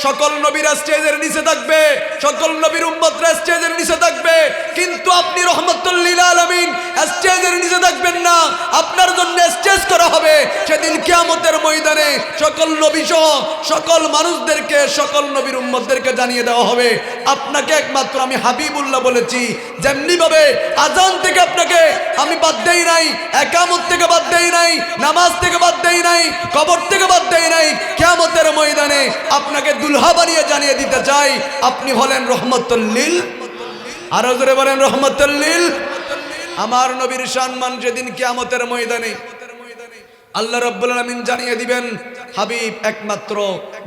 সকল নবীরা স্টেজের নিচে থাকবে, সকল নবীর উম্মতরা স্টেজের নিচে থাকবে, কিন্তু আপনি রহমাতুল লিল আলামিন স্টেজের নিচে থাকবেন না, আপনার জন্য স্টেজ করা হবে। সেদিন কিয়ামতের ময়দানে সকল নবী সহ সকল মানুষদেরকে, সকল নবীর উম্মতদেরকে জানিয়ে দেওয়া হবে আপনাকে একমাত্র আমি হাবিবুল্লাহ বলেছি। যেমনি ভাবে আজান থেকে আপনাকে আমি বাদ দেই নাই, একামত থেকে বাদ দেই নাই, নামাজ থেকে বাদ দেই নাই, কবর থেকে বাদ দেই নাই, কিয়ামতের ময়দানে আপনাকে দুলহা বানিয়ে জানিয়ে দিতে চাই আপনি হলেন রহমতুল লিল। আরো জোরে বলেন রহমতুল লিল। আমার নবীর সম্মান যেদিন কিয়ামতের ময়দানে আল্লাহ রাব্বুল আলামিন জানিয়ে দিবেন, হাবিব একমাত্র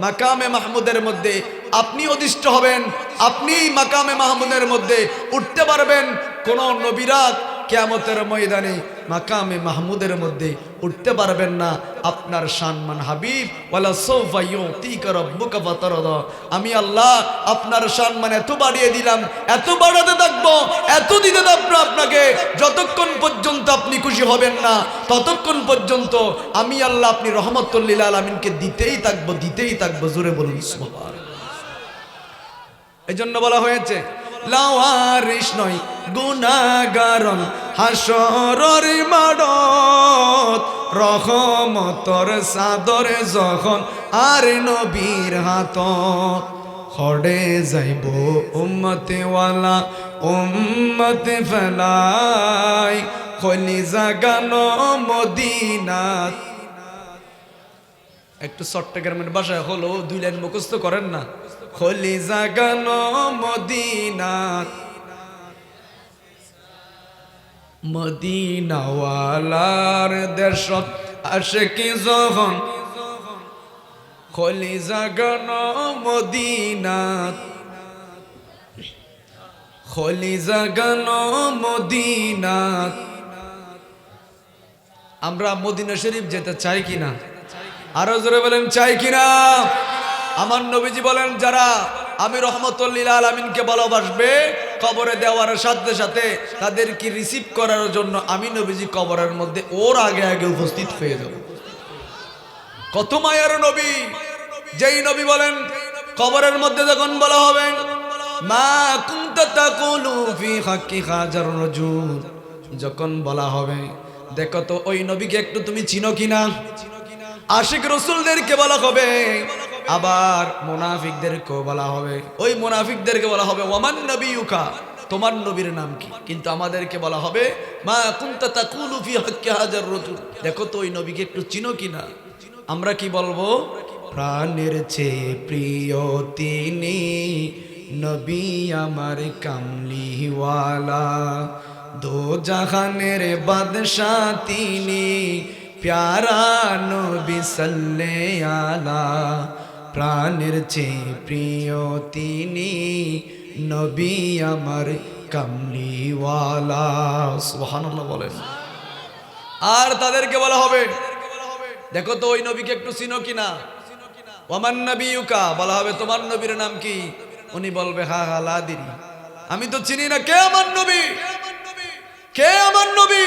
মাকামে মাহমুদের মধ্যে আপনি অধিষ্ঠ হবেন, আপনি মাকামে মাহমুদের মধ্যে উঠতে পারবেন। কোন নবীরা কিয়ামতের ময়দানে মাকামে মাহমুদের মধ্যে উঠতে পারবেন না। আপনার সম্মান হাবিব, ওয়ালা সাওফা ইউতিকা রাব্বুকা ফাতারদা, আমি আল্লাহ আপনার সম্মান এত বাড়িয়ে দিলাম, এত বাড়াতে থাকবো, এত দিতে থাকবো আপনাকে, যতক্ষণ পর্যন্ত আপনি খুশি হবেন না ততক্ষণ পর্যন্ত আমি আল্লাহ আপনি রহমতুল লিল আলামিনকে দিতেই থাকবো, দিতেই থাকবো। জোরে বলুন সুবহানাল্লাহ। এজন্য বলা হয়েছে লাওয়ারিস নয় গুনাহগারন হাসরের মাঠত, রহমতর চাদরে যখন আর নবীর হাত, খড়ে যাইব উম্মতে ওয়ালা উম্মতে ফেলাই, কলিজা গানো মদিনাত। একটু চট্টগ্রামের ভাষায় হলো 2 লাইন মুখস্থ করেন না। কলিজা গানো মদিনাত, মদিনাওয়ালার দেশত আশিকি যখন, কলিজা গানো মদিনাত, কলিজা গানো মদিনাত। আমরা মদিনা শরীফ যেতে চাই কিনা? আরো জোরে বলেন চাই কিনা? আমার নবীজি বলেন যারা আমি রহমতুল লিল আলামিনকে ভালোবাসবে, কবরে দেওয়ার সাথে সাথে তাদেরকে রিসিভ করার জন্য আমি নবীজি কবরের মধ্যে ওর আগে আগে উপস্থিত হয়ে যাব। কত মায়ার নবী! যেই নবী বলেন কবরের মধ্যে যখন বলা হবে মা কুনতা তাকুলু ফি হাক্কি হাজার রাজুল, যখন বলা হবে দেখো তো ওই নবীকে একটু তুমি চিনো কিনা। আশিক রাসূলদেরকে বলা হবে, আবার মুনাফিকদেরকেও বলা হবে। ওই মুনাফিকদেরকে বলা হবে ওয়ামান নবিয়ুকা, তোমার নবীর নাম কি? কিন্তু আমাদেরকে বলা হবে মা কুনতা তাকুলু ফি হাক্কি হাজার রাজুল, দেখো তো ওই নবীকে একটু চিনো কিনা। আমরা কি বলবো? প্রাণের চেয়ে প্রিয় তিনি, নবী আমার কামলিওয়ালা, দো জাহানের বাদশাহ তিনি, প্যারা নবী সাল্লাল্লাহু আলা, প্রাণের চেয়ে প্রিয় তিনি, নবী আমার কামলিওয়ালা। সুবহানাল্লাহ বলেন। আর তাদেরকে বলা হবে দেখো তো ওই নবীকে একটু চিনো কিনা। ওয়ামান নবিয়ুকা, বলা হবে তোমার নবীর নাম কি? উনি বলবে হা হা লা আদরি, আমি তো চিনি না কে আমার নবী, কে আমার নবী।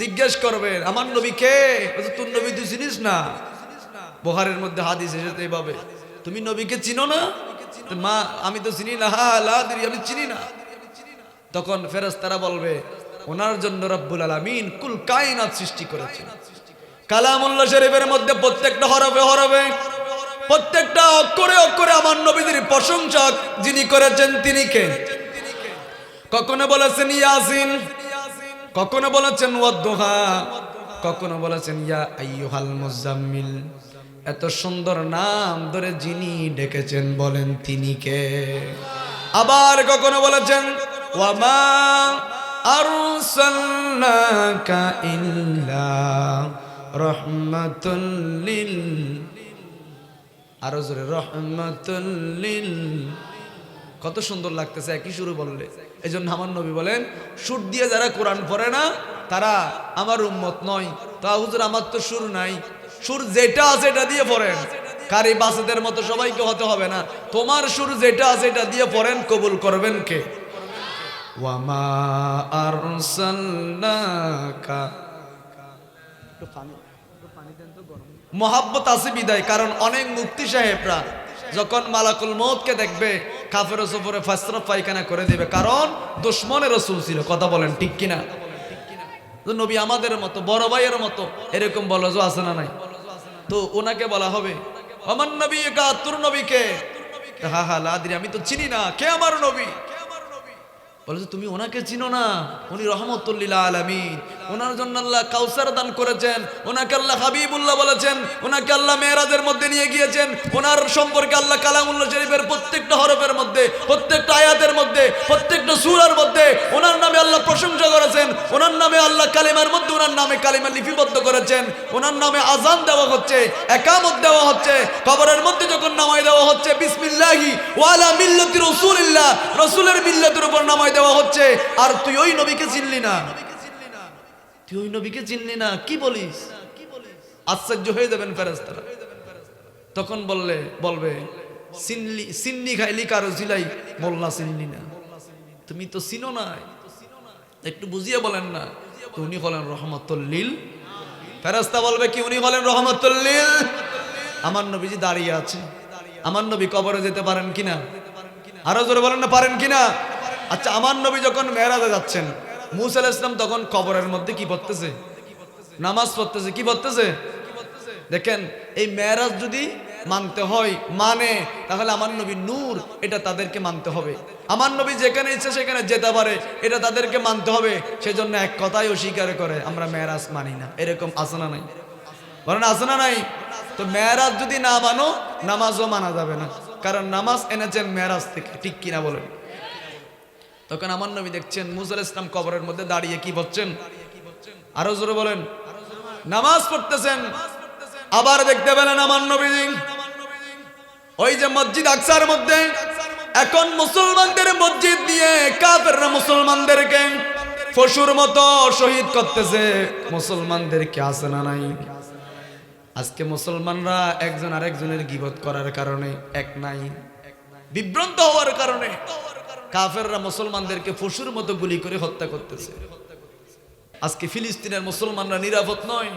জিজ্ঞেস করবে আমার নবী কে? তোর নবী তুই চিনিস না? বুখারীর মধ্যে হাদিস এসেছে এইভাবে, তুমি নবীকে চিনো না? মা আমি তো চিনি না, হা লা আদরি, আমি চিনি না। তখন ফেরেশতারা বলবে ওনার জন্য রব্বুল আলামিন কুল কায়নাত সৃষ্টি করেছেন। কালামুল্লাহ শরীফের মধ্যে প্রত্যেকটা হরফে হরফে, প্রত্যেকটা অক্ষরে অক্ষরে আমার নবীর প্রশংসা যিনি করেছেন তিনি কে? কখনো বলেছেন ইয়াসিন, কখনো বলেছেন ওয়াদ্দুহা, কখনো বলেছেন ইয়া আইয়ুহাল মুজাম্মিল। এত সুন্দর নাম ধরে যিনি ডেকেছেন বলেন তিনি কে? আবার কখনো বলেছেন ওয়ামা আরসালনাকা ইল্লা রাহমাতুল লিল, আরো জোরে রাহমাতুল লিল। কত সুন্দর লাগতেছে একই সুরে বললে। এজন্য আমার নবী বলেন সুর দিয়ে যারা কোরআন পড়ে না তারা আমার উম্মত নয়। তা হুজুর আমার তো সুর নাই, সুর যেটা আছে এটা দিয়ে পড়েন। কারি বাসেদের মতো সবাইকে হতে হবে না, তোমার সুর যেটা আছে এটা দিয়ে পড়েন, কবুল করবেন কে? ওয়ামা আরসালনাকা, মোহাব্বত আছে বিদায়। কারণ অনেক মুফতি সাহেবরা যখন মালাকুল মউতকে দেখবে কাফের সফরে ফাসরা পায়খানা করে দেবে, কারণ দুশমনের রাসূল ছিল। কথা বলেন ঠিক কিনা? নবী আমাদের মতো, বড় ভাইয়ের মতো, এরকম বলা যে আছে না নাই? তো ওনাকে বলা হবে আমার নবী কা, তোর নবীকে? হা হা লাদ্রি, আমি তো চিনি না কে আমার নবী। বলে যে তুমি ওনাকে চিনো না, উনি রহমতুল লিল আলামিন, ওনার জন্য আল্লাহ কাউসার দান করেছেন, ওনাকে আল্লাহ হাবিবুল্লাহ বলেছেন, ওনাকে আল্লাহ মেরাজের মধ্যে নিয়ে গিয়েছেন, ওনার সম্পর্কে আল্লাহ কালামুল্লাহ শরীফের প্রত্যেকটা হরফের মধ্যে, প্রত্যেকটা আয়াতের মধ্যে, প্রত্যেকটা সূরার মধ্যে ওনার নামে আল্লাহ প্রশংসা করেছেন, ওনার নামে আল্লাহ কালিমার মধ্যে ওনার নামে কালিমা লিপিবদ্ধ করেছেন, ওনার নামে আযান দেওয়া হচ্ছে, একামত দেওয়া হচ্ছে, কবরের মধ্যে যখন নামায় দেওয়া হচ্ছে বিসমিল্লাহি ওয়া আলা মিল্লাতি রাসূলিল্লাহ, রাসূলের মিল্লাতের উপর নামায় দেওয়া হচ্ছে। আর তুই ওই নবীকে চিনলি না, তুই ওই নবীকে চিনলি না, কি বলিস? আশ্চর্য হয়ে যাবেন ফেরেশতারা। তখন বলবে সিন্নি খাইলি কারো জিলাই, মোল্লা চিনলি না, তুমি তো চিনো না, একটু বুঝিয়ে বলেন না। তো উনি হলেন রহমাতুল লিল। ফেরেশতা বলবে কি উনি হলেন রহমাতুল লিল। আমার নবীজি দাঁড়িয়ে আছে, আমার নবী কবরে যেতে পারেন কিনা? আরো জোরে বলেন না, পারেন কিনা? আচ্ছা, আমার নবী যখন মেরাজে যাচ্ছেন, মুসা আলাইহিস সালাম তখন কবরের মধ্যে কি পড়তেছে? নামাজ পড়তেছে। কি পড়তেছে? দেখেন, এই মেরাজ যদি মানতে হয় তাহলে আমার নবী নূর, এটা তাদেরকে মানতে হবে। আমার নবী যেখানে ইচ্ছে সেখানে যেতে পারে, এটা তাদেরকে মানতে হবে। সেজন্য এক কথাই অস্বীকার করে আমরা মেরাজ মানি না, এরকম আছে না নাই? বলেন আছে না নাই? তো মেরাজ যদি না মানো, নামাজও মানা যাবে না, কারণ নামাজ এনেছেন মেরাজ থেকে, ঠিক কিনা বলেন? তখন আমার নবী দেখছেন মুসা আলাইহিস সালাম কবরের মধ্যে দাঁড়িয়ে কি বলছেন? আরো জোরে বলেন, নামাজ পড়তেছেন। আবার দেখতে পেলেন আমার নবী ওই যে মসজিদ আকসার মধ্যে, এখন মুসলমানদের মসজিদ নিয়ে কাফেররা মুসলমানদেরকে পশুর মতো শহীদ করতেছে। মুসলমানদেরকে আছে না নাই? আজকে মুসলমানরা একজন আরেকজনের গীবত করার কারণে এক নাই, বিভ্রান্ত হওয়ার কারণে কাফেররা মুসলমানদেরকে পশুর মতো গুলি করে হত্যা করতেছে। আজকে ফিলিস্তিনের মুসলমানরা নিরাপদ নয়,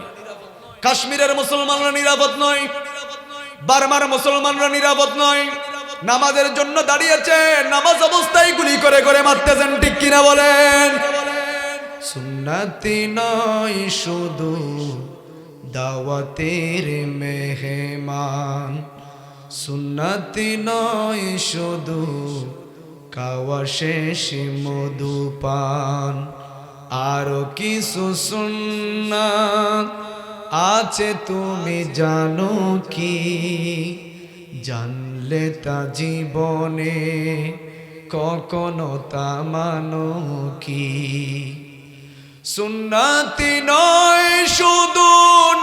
কাশ্মীরের মুসলমানরা নিরাপদ নয়, বার্মার মুসলমানরা নিরাপদ নয়। নামাজের জন্য দাঁড়িয়েছে, নামাজ অবস্থায় গুলি করে করে মারতেছেন, ঠিক কিনা বলেন? সুন্নতি নয় শুধু দাওয়াতের মেহমান, সুন্নতি নয় শুধু খাওয়া শেষ মধুপান, আরো কিছু সুন্নাত আছে তুমি জানো কি? জানলে তা জীবনে কখনো তা মানো কি? সুন্নতি নয় শুধু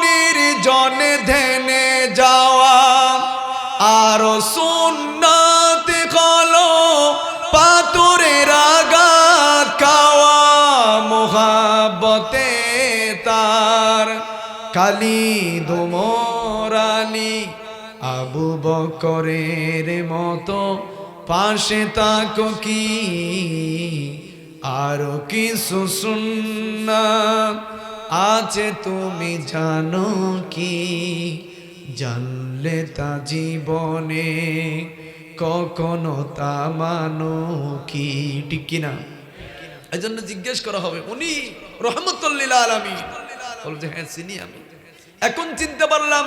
নির্জনে ধ্যানে যাওয়া, আরো সুন্নতি হলো পাথরের আঘাত খাওয়া, মোহাব্বতে তার খালিদ ওমর আলী আবু বকরের মতো পাশে তাকো কি? আরো কিছু সুন্নাত আছে তুমি জানো কি? জানলে তা জীবনে কখনো তা মানো কি? ঠিক কিনা? এই জন্য জিজ্ঞেস করা হবে উনি রহমতুল লিল আলামিন। বলছে হ্যাঁ চিনি আমি। এখন চিনতে পারলাম।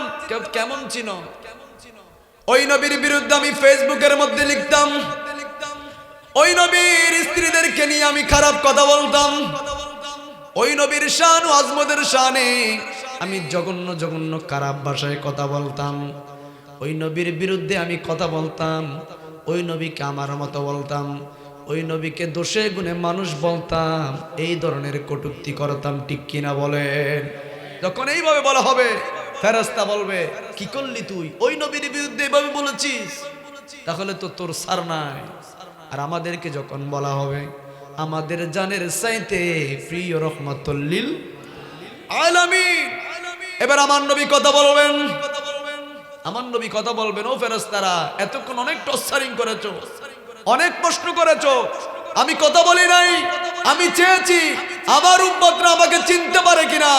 কেমন চিনো? ওই নবীর বিরুদ্ধে আমি ফেসবুকের মধ্যে লিখতাম, ওই নবীর স্ত্রীদেরকে নিয়ে আমি খারাপ কথা বলতাম, ওই নবীর শান ও আজমতের শানে আমি জঘন্য জঘন্য খারাপ ভাষায় কথা বলতাম, ওই নবীর বিরুদ্ধে আমি কথা বলতাম, ওই নবীকে আমার মতো বলতাম, ওই নবীকে দোষে গুণে মানুষ বলতাম, এই ধরনের কটূক্তি করতাম, ঠিক কিনা বলেন? যখন এইভাবে বলা হবে, ফেরেশতা বলবে কি করলি তুই? ওই নবীর বিরুদ্ধে এইভাবে বলেছিস, তাহলে তো তোর সার নাই। আর আমাদেরকে যখন বলা হবে আমাদের জানের চাইতে প্রিয় রহমাতুল লিল আলামিন, এবার আমার নবী কথা বলবেন, আমার নবী কথা বলবেন, ও ফেরেশতারা এতক্ষণ অনেক টর্চারিং করেছো, অনেক প্রশ্ন করেছো, আমি কথা বলি নাই, আমি চেয়েছি আমার উম্মতরা আমাকে চিনতে পারে কিনা।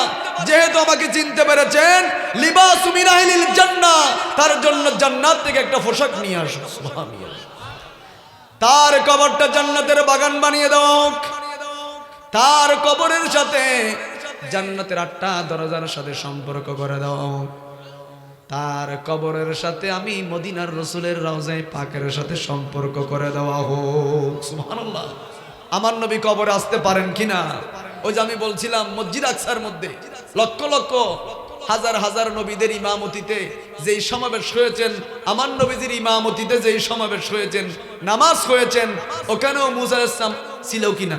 যেহেতু আমাকে চিনতে পেরেছেন, লিবাসু মিন আহলিল জান্নাহ, তার জন্য জান্নাত থেকে একটা পোশাক নিয়ে আসো, সুবহানাল্লাহ। তার কবরটা জান্নাতের বাগান বানিয়ে দাও, তার কবরের সাথে জান্নাতের 8টা দরজার সাথে সম্পর্ক করে দাও। তার কবরের সাথে আমি মদিনার রসুলের রওজায়ে পাকের সাথে সম্পর্ক করে দেওয়া হোক। সুবহানাল্লাহ। আমার নবী কবরে আসতে পারেন কিনা? ওই যে আমি বলছিলাম মসজিদ আকসার মধ্যে লক্ষ লক্ষ হাজার হাজার নবীদের ইমামতিতে যেই সমাবেশ হয়েছেন, আমার নবীজির ইমামতিতে যেই সমাবেশ হয়েছেন, নামাজ হয়েছেন, ওখানেও মুসা আলাইহিস সালাম ছিল কিনা?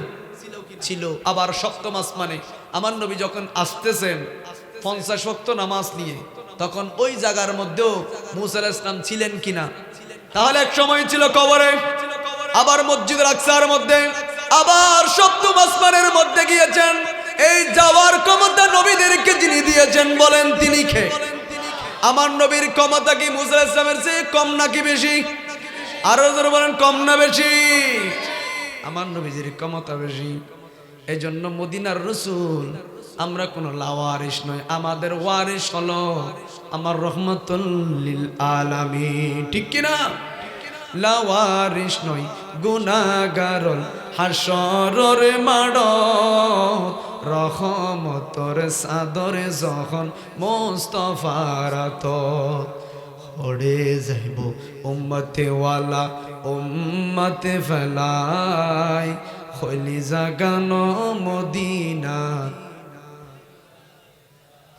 ছিল। আবার সপ্তম আসমানে আমার নবী যখন আসতেছেন 50 ওয়াক্ত নামাজ নিয়ে, তখন ওই জায়গার মধ্যেও মুসা আলাইহিস সালাম ছিলেন কিনা? তাহলে এক সময় ছিল কবরে, আবার মসজিদুল আকসার মধ্যে, আবার সপ্তম আসমানের মধ্যে গিয়েছেন। এই যাওয়ার ক্ষমতা নবীদেরকে যিনি দিয়েছেন বলেন তিনি কে? আমার নবীর ক্ষমতা কি মুসা আলাইহিস সালামের চেয়ে কম নাকি বেশি? আরো জোরে বলেন, কম না বেশি? আমার নবীজির ক্ষমতা বেশি। এই জন্য মদিনার রসুল আমরা কোনো লাওয়ারিস নয়, আমাদের ওয়ারিস হলো আমার রহমাতুল লিল আলামিন। ঠিক কিনা? লাওয়ারিস নয় গুনাহগার হাসরের মাড়, রহমতর সাদরে যখন মুস্তাফার আতত ওড়ে যাইব উম্মতে ওয়ালা উম্মতে ফেলাই, খলি জাগানো মদিনা,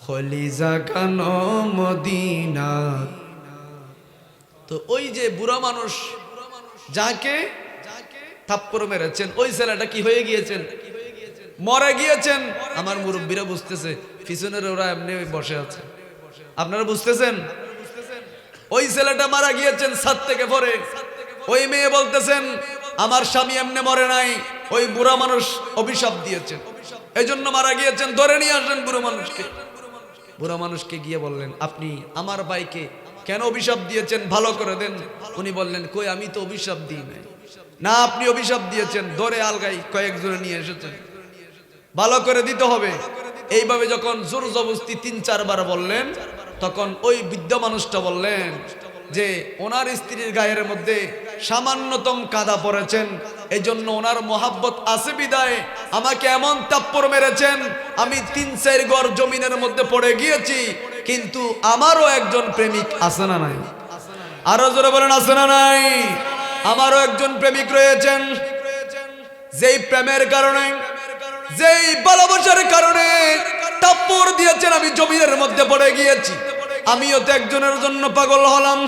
খলি জাগানো মদিনা। তো ওই যে বুড়া মানুষ যাকে থাপ্পড় মেরেছেন, ওই ছেলেটা কি হয়ে গিয়েছেন? মরে গিয়েছেন। আমার মুরব্বীরা বুঝতেছে, পিছনের ওরা এমনি বসে আছে, আপনারা বুঝতেছেন? ওই ছেলেটা মারা গিয়েছেন ছাদ থেকে পড়ে। ওই মেয়ে বলতেছেন আমার স্বামী এমনি মরে নাই, ওই বুড়া মানুষ অভিশাপ দিয়েছেন, এই জন্য মারা গিয়েছেন, ধরে নিয়ে আসেন বুড়ো মানুষকে। বুড়া মানুষকে গিয়ে বললেন আপনি আমার ভাইকে কেন অভিশাপ দিয়েছেন, ভালো করে দেন। উনি বললেন কই আমি তো অভিশাপ দিই নাই। না আপনি অভিশাপ দিয়েছেন, ধরে আলগাই কয়েকজনে নিয়ে এসেছেন, ভালো করে দিতে হবে। এইভাবে যখন জোর জবরদস্তি 3-4 বার বললেন, তখন ওই বৃদ্ধ মানুষটা বললেন যে ওনার স্ত্রীর গায়ের মধ্যে সামান্যতম কাদা পড়েছেন, এই জন্য ওনার মোহাব্বত আছে বিদায় আমাকে এমন থাপ্পড় মেরেছেন, আমি 3-4 গড় জমিনের মধ্যে পড়ে গিয়েছি, কিন্তু আমারও একজন প্রেমিক আছে না নাই? আরো জোরে বলেন আছে না নাই? আমারও একজন প্রেমিক রয়েছেন, যেই প্রেমের কারণে, যেই ভালোবাসার কারণে থাপ্পড় দিয়েছেন আমি জমিনের মধ্যে পড়ে গিয়েছি। আমিও তো একজনের জন্য পাগল হলাম,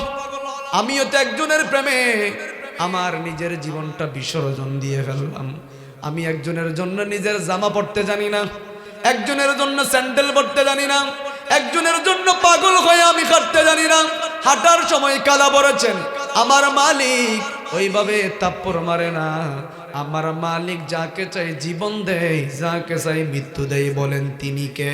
আমিও তো একজনের প্রেমে আমার নিজের জীবনটা বিসর্জন দিয়ে ফেললাম। আমি একজনের জন্য নিজের জামা পরতে জানি না, একজনের জন্য স্যান্ডেল পরতে জানি না, একজনের জন্য পাগল হয়ে আমি কাটতে জানি না। হাঁটার সময় কাদা পড়েছেন। আমার মালিক ওইভাবে থাপ্পড় মারে না, আমার মালিক যাকে চাই জীবন দেয়, যাকে চাই মৃত্যু দেয়। বলেন তিনি কে?